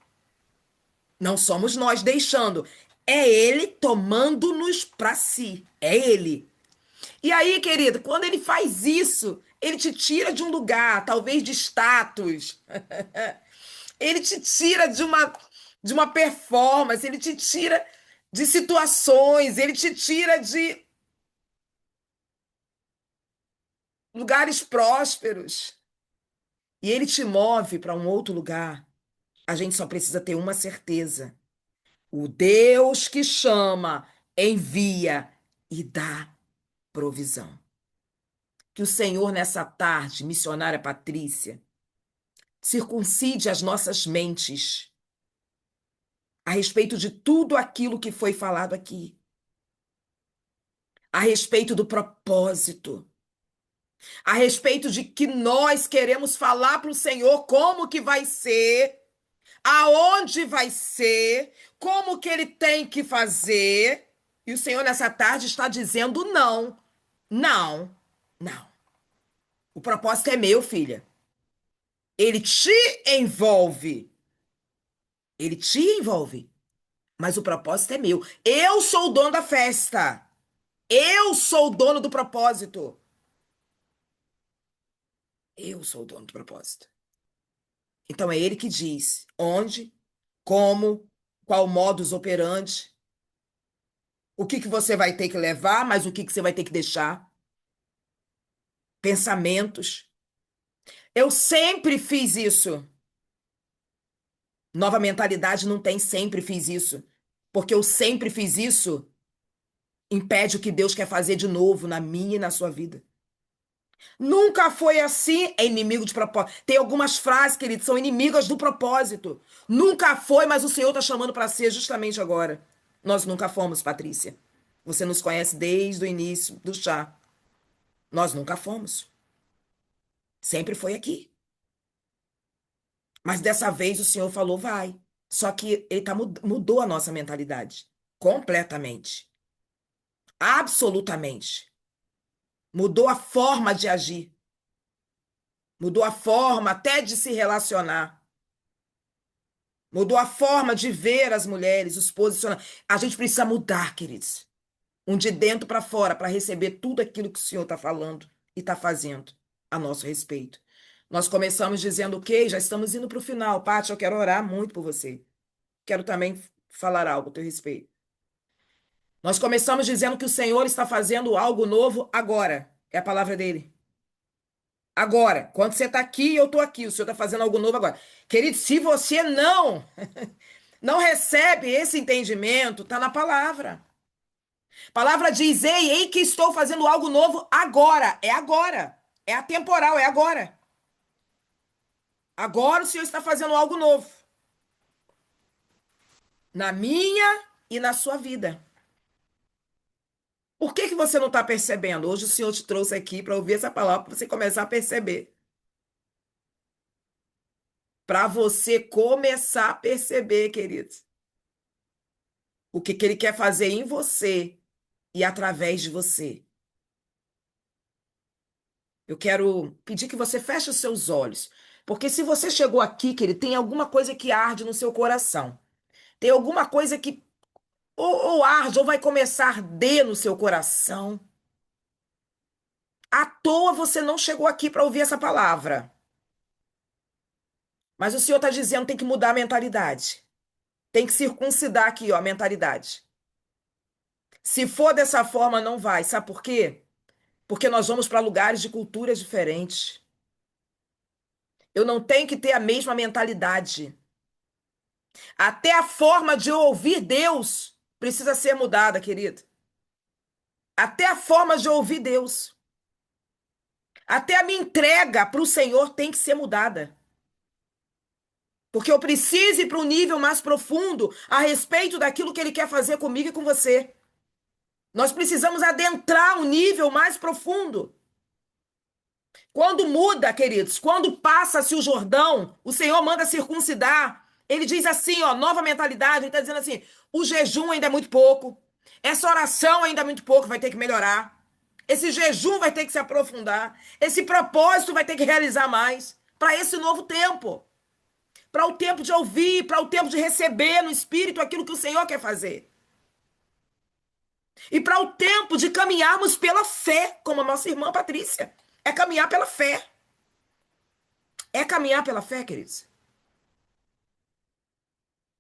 Não somos nós deixando. É ele tomando-nos para si. É ele. E aí, querido, quando ele faz isso, ele te tira de um lugar, talvez de status. Ele te tira de uma performance, ele te tira de situações, ele te tira de lugares prósperos. E ele te move para um outro lugar. A gente só precisa ter uma certeza. O Deus que chama, envia e dá provisão. Que o Senhor, nessa tarde, missionária Patrícia, circuncide as nossas mentes a respeito de tudo aquilo que foi falado aqui, a respeito do propósito, a respeito de que nós queremos falar para o Senhor como que vai ser, aonde vai ser, como que ele tem que fazer. E o Senhor, nessa tarde, está dizendo não, não, não. O propósito é meu, filha. Ele te envolve. Ele te envolve. Mas o propósito é meu. Eu sou o dono da festa. Eu sou o dono do propósito. Eu sou o dono do propósito. Então é ele que diz onde, como, qual modus operandi, o que você vai ter que levar, mas o que você vai ter que deixar. Pensamentos. Eu sempre fiz isso. Nova mentalidade não tem sempre fiz isso. Porque eu sempre fiz isso impede o que Deus quer fazer de novo na minha e na sua vida. Nunca foi assim, é inimigo de propósito. Tem algumas frases, querido, são inimigas do propósito. Nunca foi, mas o Senhor está chamando para ser justamente agora. Nós nunca fomos, Patrícia. Você nos conhece desde o início do chá. Nós nunca fomos. Sempre foi aqui. Mas dessa vez o Senhor falou, vai. Só que ele mudou a nossa mentalidade. Completamente. Absolutamente. Mudou a forma de agir. Mudou a forma até de se relacionar. Mudou a forma de ver as mulheres, os posicionamentos. A gente precisa mudar, queridos. Um de dentro para fora, para receber tudo aquilo que o Senhor está falando e está fazendo a nosso respeito. Nós começamos dizendo o quê? Já estamos indo para o final. Paty, eu quero orar muito por você. Quero também falar algo a teu respeito. Nós começamos dizendo que o Senhor está fazendo algo novo agora. É a palavra dele. Agora. Quando você está aqui, eu estou aqui. O Senhor está fazendo algo novo agora. Querido, se você não recebe esse entendimento, está na palavra. A palavra diz, ei que estou fazendo algo novo agora. É agora. É atemporal, é agora. Agora o Senhor está fazendo algo novo. Na minha e na sua vida. Por que você não está percebendo? Hoje o Senhor te trouxe aqui para ouvir essa palavra, para você começar a perceber. Para você começar a perceber, queridos. O que Ele quer fazer em você e através de você. Eu quero pedir que você feche os seus olhos. Porque se você chegou aqui, querido, tem alguma coisa que arde no seu coração. Tem alguma coisa que ou arde ou vai começar a arder no seu coração. À toa você não chegou aqui para ouvir essa palavra. Mas o Senhor está dizendo que tem que mudar a mentalidade. Tem que circuncidar aqui, ó, a mentalidade. Se for dessa forma, não vai. Sabe por quê? Porque nós vamos para lugares de culturas diferentes. Eu não tenho que ter a mesma mentalidade. Até a forma de eu ouvir Deus precisa ser mudada, querido. Até a forma de eu ouvir Deus. Até a minha entrega para o Senhor tem que ser mudada. Porque eu preciso ir para um nível mais profundo a respeito daquilo que Ele quer fazer comigo e com você. Nós precisamos adentrar um nível mais profundo. Quando muda, queridos, quando passa-se o Jordão, o Senhor manda circuncidar. Ele diz assim, ó, nova mentalidade. Ele está dizendo assim, o jejum ainda é muito pouco. Essa oração ainda é muito pouco, vai ter que melhorar. Esse jejum vai ter que se aprofundar. Esse propósito vai ter que realizar mais para esse novo tempo. Para o tempo de ouvir, para o tempo de receber no Espírito aquilo que o Senhor quer fazer. E para o tempo de caminharmos pela fé, como a nossa irmã Patrícia. É caminhar pela fé. É caminhar pela fé, queridos.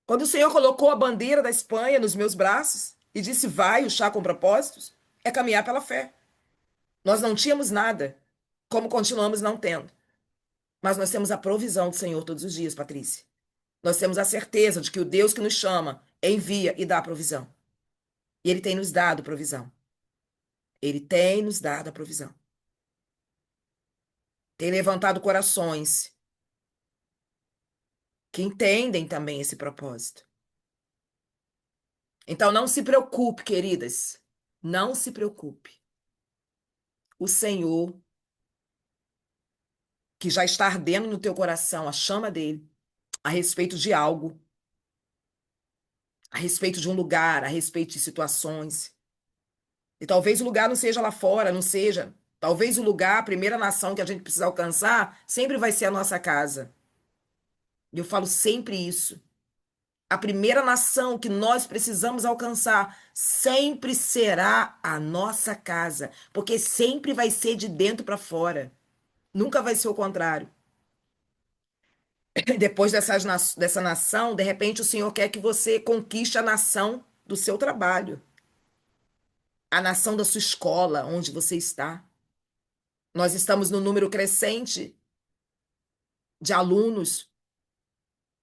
Quando o Senhor colocou a bandeira da Espanha nos meus braços e disse, vai, o chá com propósitos, é caminhar pela fé. Nós não tínhamos nada, como continuamos não tendo. Mas nós temos a provisão do Senhor todos os dias, Patrícia. Nós temos a certeza de que o Deus que nos chama envia e dá a provisão. E Ele tem nos dado provisão. Ele tem nos dado a provisão. Tem levantado corações que entendem também esse propósito. Então não se preocupe, queridas. Não se preocupe. O Senhor, que já está ardendo no teu coração a chama dele, a respeito de algo, a respeito de um lugar, a respeito de situações. E talvez o lugar não seja lá fora, não seja. Talvez o lugar, a primeira nação que a gente precisa alcançar, sempre vai ser a nossa casa. E eu falo sempre isso. A primeira nação que nós precisamos alcançar sempre será a nossa casa, porque sempre vai ser de dentro para fora. Nunca vai ser o contrário. Depois dessa nação, de repente o Senhor quer que você conquiste a nação do seu trabalho, a nação da sua escola, onde você está. Nós estamos no número crescente de alunos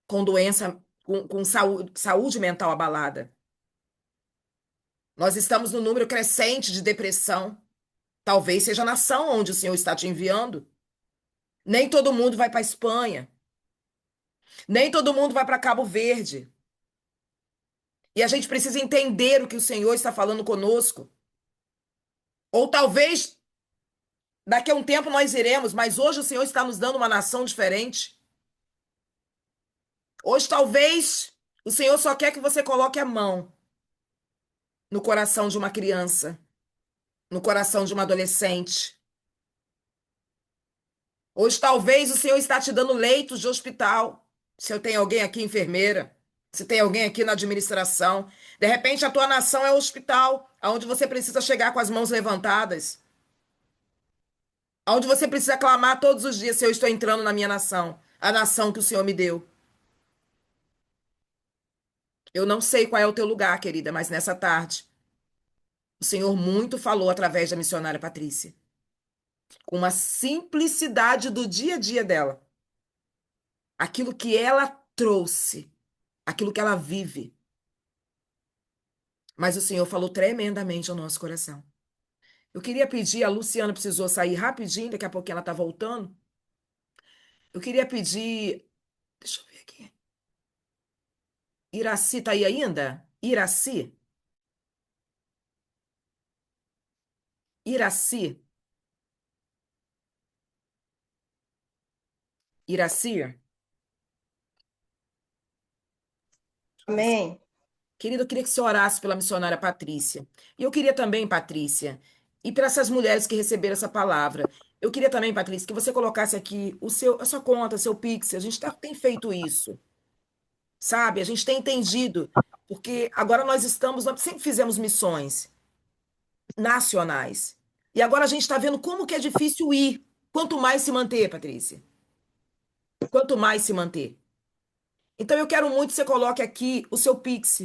com doença, com saúde mental abalada. Nós estamos no número crescente de depressão. Talvez seja a nação onde o Senhor está te enviando. Nem todo mundo vai para a Espanha. Nem todo mundo vai para Cabo Verde. E a gente precisa entender o que o Senhor está falando conosco. Ou talvez daqui a um tempo nós iremos, mas hoje o Senhor está nos dando uma nação diferente. Hoje talvez o Senhor só quer que você coloque a mão no coração de uma criança, no coração de uma adolescente. Hoje, talvez, o Senhor está te dando leitos de hospital. Se eu tenho alguém aqui, enfermeira, se tem alguém aqui na administração. De repente, a tua nação é o hospital, aonde você precisa chegar com as mãos levantadas. Aonde você precisa clamar todos os dias se eu estou entrando na minha nação, a nação que o Senhor me deu. Eu não sei qual é o teu lugar, querida, mas nessa tarde, o Senhor muito falou através da missionária Patrícia, com uma simplicidade do dia a dia dela. Aquilo que ela trouxe, aquilo que ela vive. Mas o Senhor falou tremendamente ao nosso coração. Eu queria pedir, a Luciana precisou sair rapidinho, daqui a pouquinho ela está voltando. Eu queria pedir, deixa eu ver aqui. Iraci está aí ainda? Iraci? Iraci? Iraci? Amém. Querido, eu queria que você orasse pela missionária Patrícia. E eu queria também, Patrícia, e para essas mulheres que receberam essa palavra. Eu queria também, Patrícia, que você colocasse aqui a sua conta, seu Pix. A gente tem feito isso, sabe? A gente tem entendido, porque agora nós sempre fizemos missões nacionais. E agora a gente está vendo como que é difícil ir. Quanto mais se manter, Patrícia. Quanto mais se manter. Então eu quero muito que você coloque aqui o seu Pix.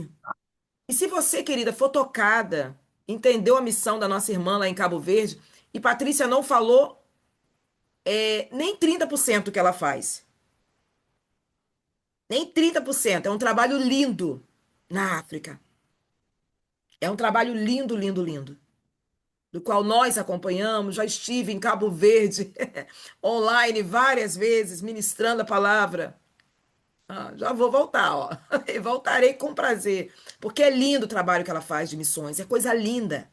E se você, querida, for tocada, entendeu a missão da nossa irmã lá em Cabo Verde, e Patrícia não falou nem 30% do que ela faz. Nem 30%. É um trabalho lindo na África. É um trabalho lindo, lindo, lindo. Do qual nós acompanhamos. Já estive em Cabo Verde, online, várias vezes, ministrando a palavra. Já vou voltar, ó. E voltarei com prazer. Porque é lindo o trabalho que ela faz de missões. É coisa linda.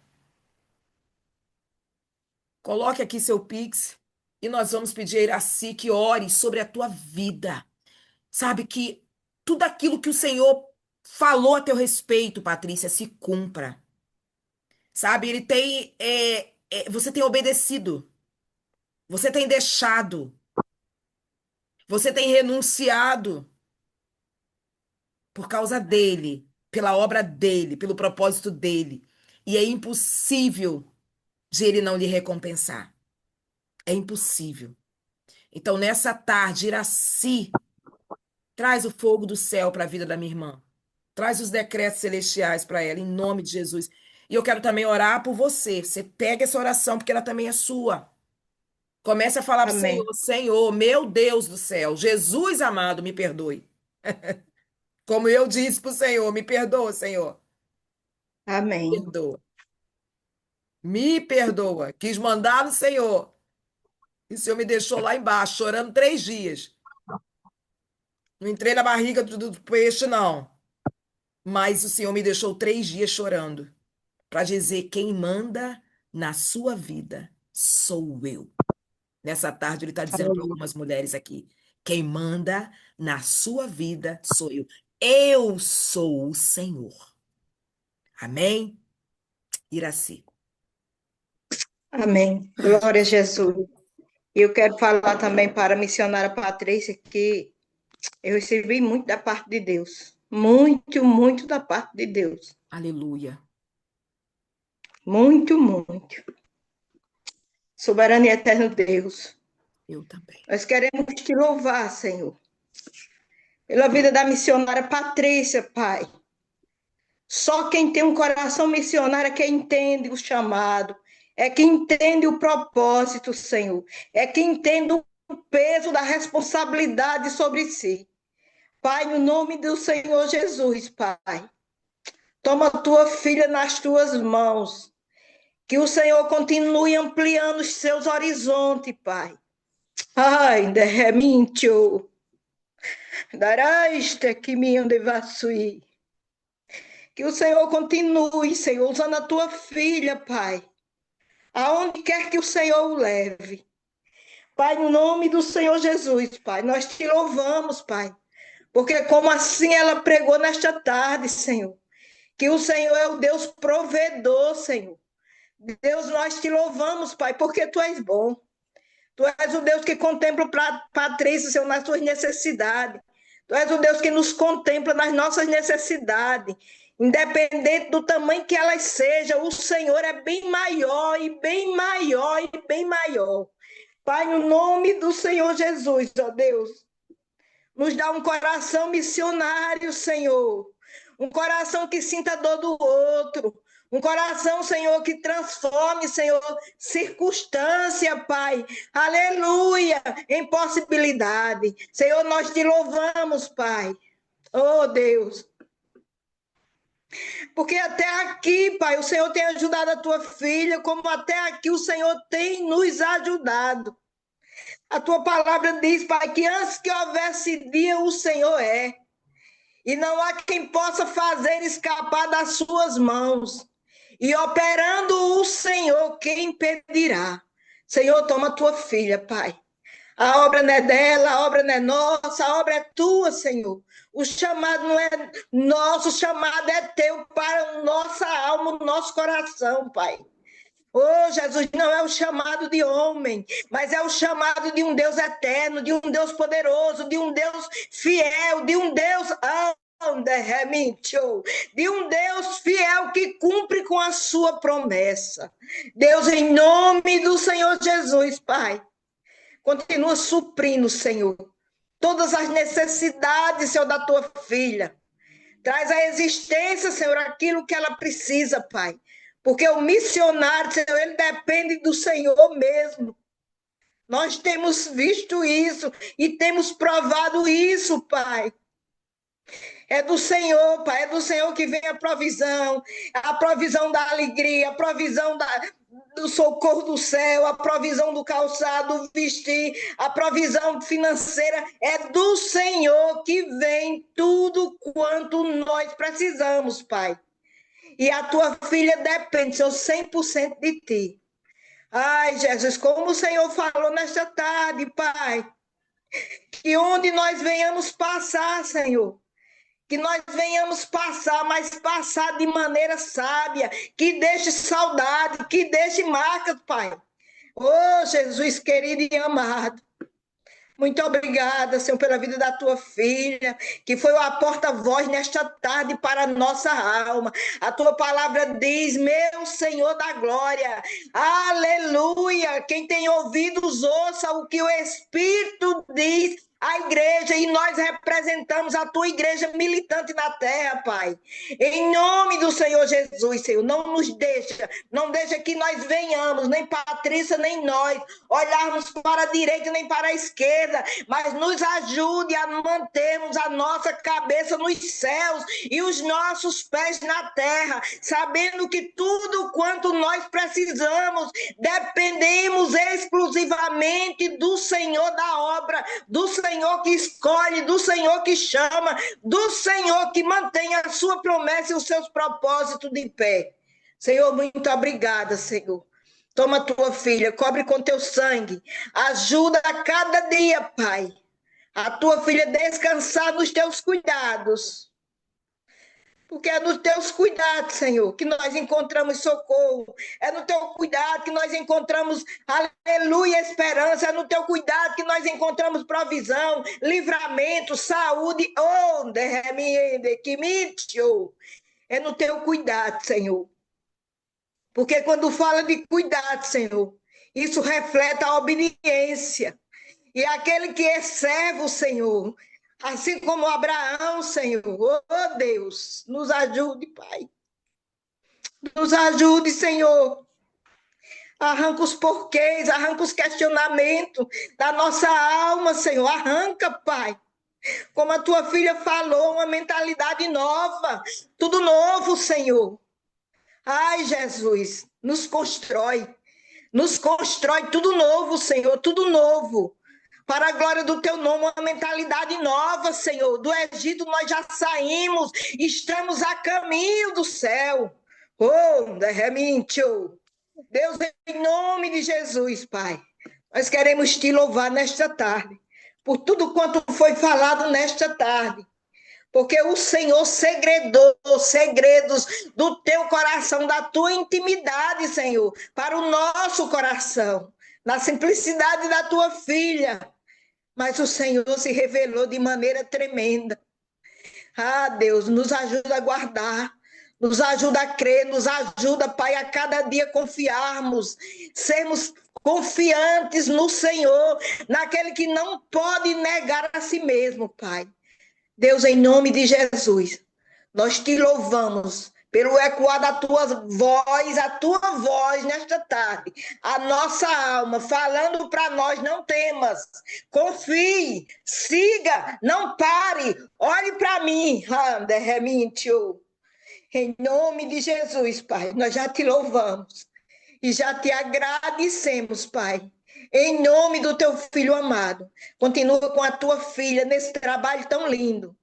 Coloque aqui seu Pix e nós vamos pedir a Iraci que ore sobre a tua vida. Sabe que tudo aquilo que o Senhor falou a teu respeito, Patrícia, se cumpra. Sabe, você tem obedecido, você tem deixado, você tem renunciado por causa dele, pela obra dele, pelo propósito dele. E é impossível de ele não lhe recompensar. É impossível. Então, nessa tarde, Iraci, traz o fogo do céu para a vida da minha irmã. Traz os decretos celestiais para ela, em nome de Jesus. E eu quero também orar por você. Você pega essa oração, porque ela também é sua. Comece a falar para o Amém. Senhor, Senhor, meu Deus do céu, Jesus amado, me perdoe. Como eu disse para o Senhor, me perdoa, Senhor. Amém. Perdoa. Me perdoa. Quis mandar no Senhor. E o Senhor me deixou lá embaixo, chorando 3 dias. Não entrei na barriga do peixe, não. Mas o Senhor me deixou 3 dias chorando para dizer: quem manda na sua vida sou eu. Nessa tarde, ele está dizendo para Aleluia. algumas mulheres aqui: quem manda na sua vida sou eu. Eu sou o Senhor. Amém? Iraci. Amém. Ai, Glória a Jesus. E eu quero falar também para a missionária Patrícia que eu recebi muito da parte de Deus. Muito, muito da parte de Deus. aleluia. Muito, muito. Soberano e eterno Deus, Eu também. nós queremos te louvar, Senhor, pela vida da missionária Patrícia, Pai. Só quem tem um coração missionário é quem entende o chamado, é quem entende o propósito, Senhor, é quem entende o peso da responsabilidade sobre si. Pai, no nome do Senhor Jesus, Pai, toma a tua filha nas tuas mãos, que o Senhor continue ampliando os seus horizontes, Pai. Ai, de remincho, daraste que me onde vassui. Que o Senhor continue, Senhor, usando a tua filha, Pai, aonde quer que o Senhor o leve. Pai, no nome do Senhor Jesus, Pai, nós te louvamos, Pai, porque como assim ela pregou nesta tarde, Senhor, que o Senhor é o Deus provedor, Senhor. Deus, nós te louvamos, Pai, porque tu és bom. Tu és o Deus que contempla Patrícia, Senhor, nas suas necessidades. Tu és o Deus que nos contempla nas nossas necessidades. Independente do tamanho que elas sejam, o Senhor é bem maior e bem maior e bem maior. Pai, no nome do Senhor Jesus, ó Deus, nos dá um coração missionário, Senhor. Um coração que sinta a dor do outro. Um coração, Senhor, que transforme, Senhor, circunstância, Pai. Aleluia, em possibilidade. Senhor, nós te louvamos, Pai. Oh, Deus. Porque até aqui, Pai, o Senhor tem ajudado a tua filha, como até aqui o Senhor tem nos ajudado. A tua palavra diz, Pai, que antes que houvesse dia, o Senhor é. E não há quem possa fazer escapar das suas mãos. E operando o Senhor, quem impedirá? Senhor, toma tua filha, Pai. A obra não é dela, a obra não é nossa, a obra é tua, Senhor. O chamado não é nosso, o chamado é teu para nossa alma, o nosso coração, Pai. Oh, Jesus, não é o chamado de homem, mas é o chamado de um Deus eterno, de um Deus poderoso, de um Deus fiel, de um Deus de um Deus fiel que cumpre com a sua promessa. Deus, em nome do Senhor Jesus, Pai, continua suprindo, Senhor, todas as necessidades, Senhor, da tua filha. Traz à existência, Senhor, aquilo que ela precisa, Pai. Porque o missionário, Senhor, ele depende do Senhor mesmo. Nós temos visto isso e temos provado isso, Pai. É do Senhor, Pai, é do Senhor que vem a provisão da alegria, a provisão do socorro do céu, a provisão do calçado, do vestir, a provisão financeira. É do Senhor que vem tudo quanto nós precisamos, Pai. E a tua filha depende, Senhor, 100% de ti. Ai, Jesus, como o Senhor falou nesta tarde, Pai, que onde nós venhamos passar, Senhor, que nós venhamos passar, mas passar de maneira sábia, que deixe saudade, que deixe marcas, Pai. Oh, Jesus querido e amado. Muito obrigada, Senhor, pela vida da tua filha, que foi a porta-voz nesta tarde para a nossa alma. A tua palavra diz, meu Senhor da glória, aleluia. Quem tem ouvidos, ouça o que o Espírito diz à igreja, e nós representamos a tua igreja militante na terra, Pai. Em nome do Senhor Jesus, Senhor, não deixa que nós venhamos, nem Patrícia, nem nós, olharmos para a direita nem para a esquerda, mas nos ajude a mantermos a nossa cabeça nos céus e os nossos pés na terra, sabendo que tudo quanto nós precisamos, dependemos exclusivamente do Senhor da obra, do Senhor que escolhe, do Senhor que chama, do Senhor que mantém a sua promessa e os seus propósitos de pé. Senhor, muito obrigada, Senhor. Toma a tua filha, cobre com teu sangue, ajuda a cada dia, Pai, a tua filha descansar nos teus cuidados. Porque é nos teus cuidados, Senhor, que nós encontramos socorro. É no teu cuidado que nós encontramos, aleluia, esperança. É no teu cuidado que nós encontramos provisão, livramento, saúde. Oh, é no teu cuidado, Senhor. Porque quando fala de cuidado, Senhor, isso reflete a obediência. E aquele que é servo, Senhor, assim como Abraão, Senhor, oh Deus, nos ajude, Pai. Nos ajude, Senhor. Arranca os porquês, arranca os questionamentos da nossa alma, Senhor. Arranca, Pai. Como a tua filha falou, uma mentalidade nova. Tudo novo, Senhor. Ai, Jesus, nos constrói. Nos constrói tudo novo, Senhor, tudo novo. Para a glória do teu nome, uma mentalidade nova, Senhor. Do Egito nós já saímos, estamos a caminho do céu. Oh, Deus, em nome de Jesus, Pai, nós queremos te louvar nesta tarde, por tudo quanto foi falado nesta tarde. Porque o Senhor segredou segredos do teu coração, da tua intimidade, Senhor, para o nosso coração. na simplicidade da tua filha, mas o Senhor se revelou de maneira tremenda. Ah, Deus, nos ajuda a guardar, nos ajuda a crer, nos ajuda, Pai, a cada dia confiarmos, sermos confiantes no Senhor, naquele que não pode negar a si mesmo, Pai. Deus, em nome de Jesus, nós te louvamos pelo ecoar da tua voz nesta tarde, a nossa alma falando para nós: não temas, confie, siga, não pare, olhe para mim, em nome de Jesus, Pai, nós já te louvamos e já te agradecemos, Pai. Em nome do teu filho amado, continua com a tua filha nesse trabalho tão lindo.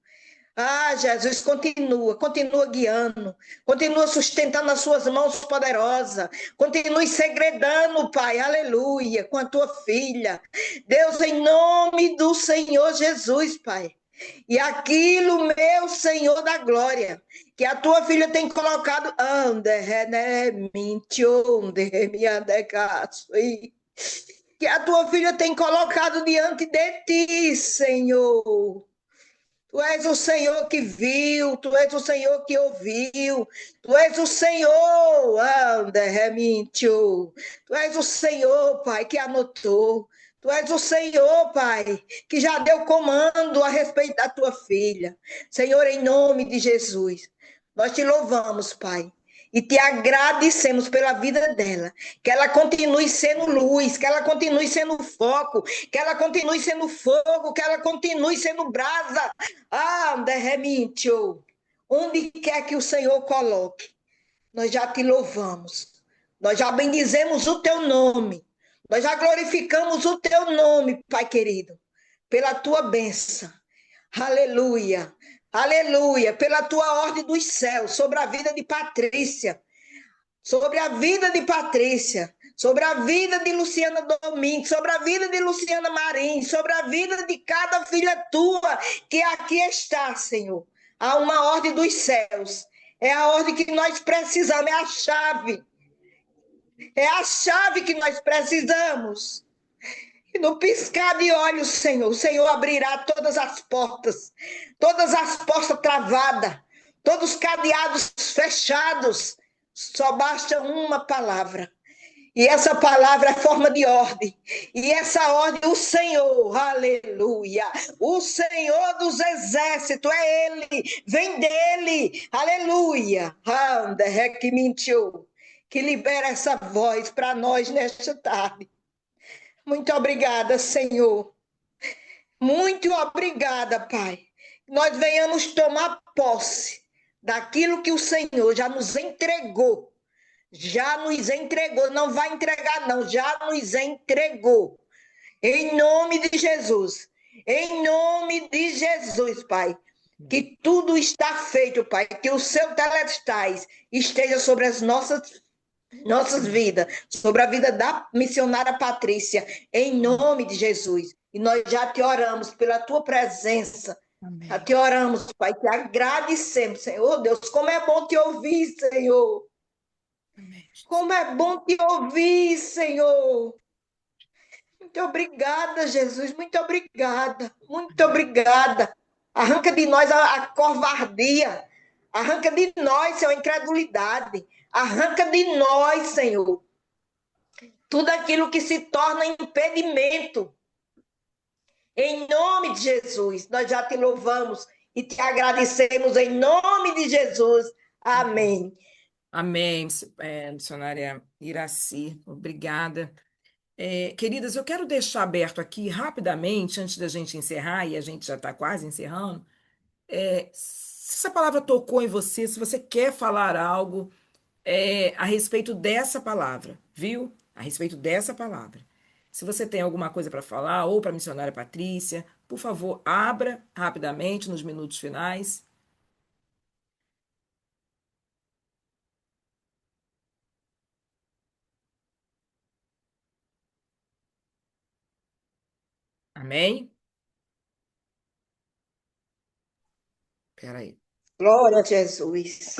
Ah, Jesus, continua guiando, continua sustentando as suas mãos poderosas, continue segredando, Pai, aleluia, com a tua filha. Deus, em nome do Senhor Jesus, Pai. E aquilo, meu Senhor da glória, que a tua filha tem colocado, que a tua filha tem colocado diante de ti, Senhor. Tu és o Senhor que viu, tu és o Senhor que ouviu, tu és o Senhor, tu és o Senhor, Pai, que anotou, tu és o Senhor, Pai, que já deu comando a respeito da tua filha. Senhor, em nome de Jesus, nós te louvamos, Pai, e te agradecemos pela vida dela, que ela continue sendo luz, que ela continue sendo foco, que ela continue sendo fogo, que ela continue sendo brasa. Ah, derremitio, onde quer que o Senhor coloque, nós já te louvamos, nós já bendizemos o teu nome, nós já glorificamos o teu nome, Pai querido, pela tua bênção. Aleluia. Aleluia, pela tua ordem dos céus, sobre a vida de Patrícia, sobre a vida de Patrícia, sobre a vida de Luciana Domingues, sobre a vida de Luciana Marins, sobre a vida de cada filha tua que aqui está, Senhor. Há uma ordem dos céus, é a ordem que nós precisamos, é a chave que nós precisamos. E no piscar de olhos, Senhor, o Senhor abrirá todas as portas travadas, todos os cadeados fechados. Só basta uma palavra. E essa palavra é forma de ordem. E essa ordem, o Senhor, aleluia. O Senhor dos exércitos, é Ele, vem dele, aleluia. Que mentiu, que libera essa voz para nós nesta tarde. Muito obrigada, Senhor. Muito obrigada, Pai. Nós venhamos tomar posse daquilo que o Senhor já nos entregou. Já nos entregou. Não vai entregar, não. Já nos entregou. Em nome de Jesus. Em nome de Jesus, Pai. Que tudo está feito, Pai. Que o seu telestais esteja sobre as nossas vidas, sobre a vida da missionária Patrícia, em nome de Jesus. E nós já te oramos pela tua presença. Amém. Já te oramos, Pai, te agradecemos, Senhor. Deus, como é bom te ouvir, Senhor. Amém. Como é bom te ouvir, Senhor. Muito obrigada, Jesus. Muito obrigada. Muito obrigada. Arranca de nós a covardia. Arranca de nós, Senhor, a incredulidade. Arranca de nós, Senhor, tudo aquilo que se torna impedimento. Em nome de Jesus, nós já te louvamos e te agradecemos em nome de Jesus. Amém. Amém, missionária Iraci, obrigada. Queridas, eu quero deixar aberto aqui rapidamente, antes da gente encerrar, e a gente já está quase encerrando, se essa palavra tocou em você, se você quer falar algo a respeito dessa palavra, viu? A respeito dessa palavra. Se você tem alguma coisa para falar, ou para a missionária Patrícia, por favor, abra rapidamente nos minutos finais. Amém? Espera aí. Glória a Jesus.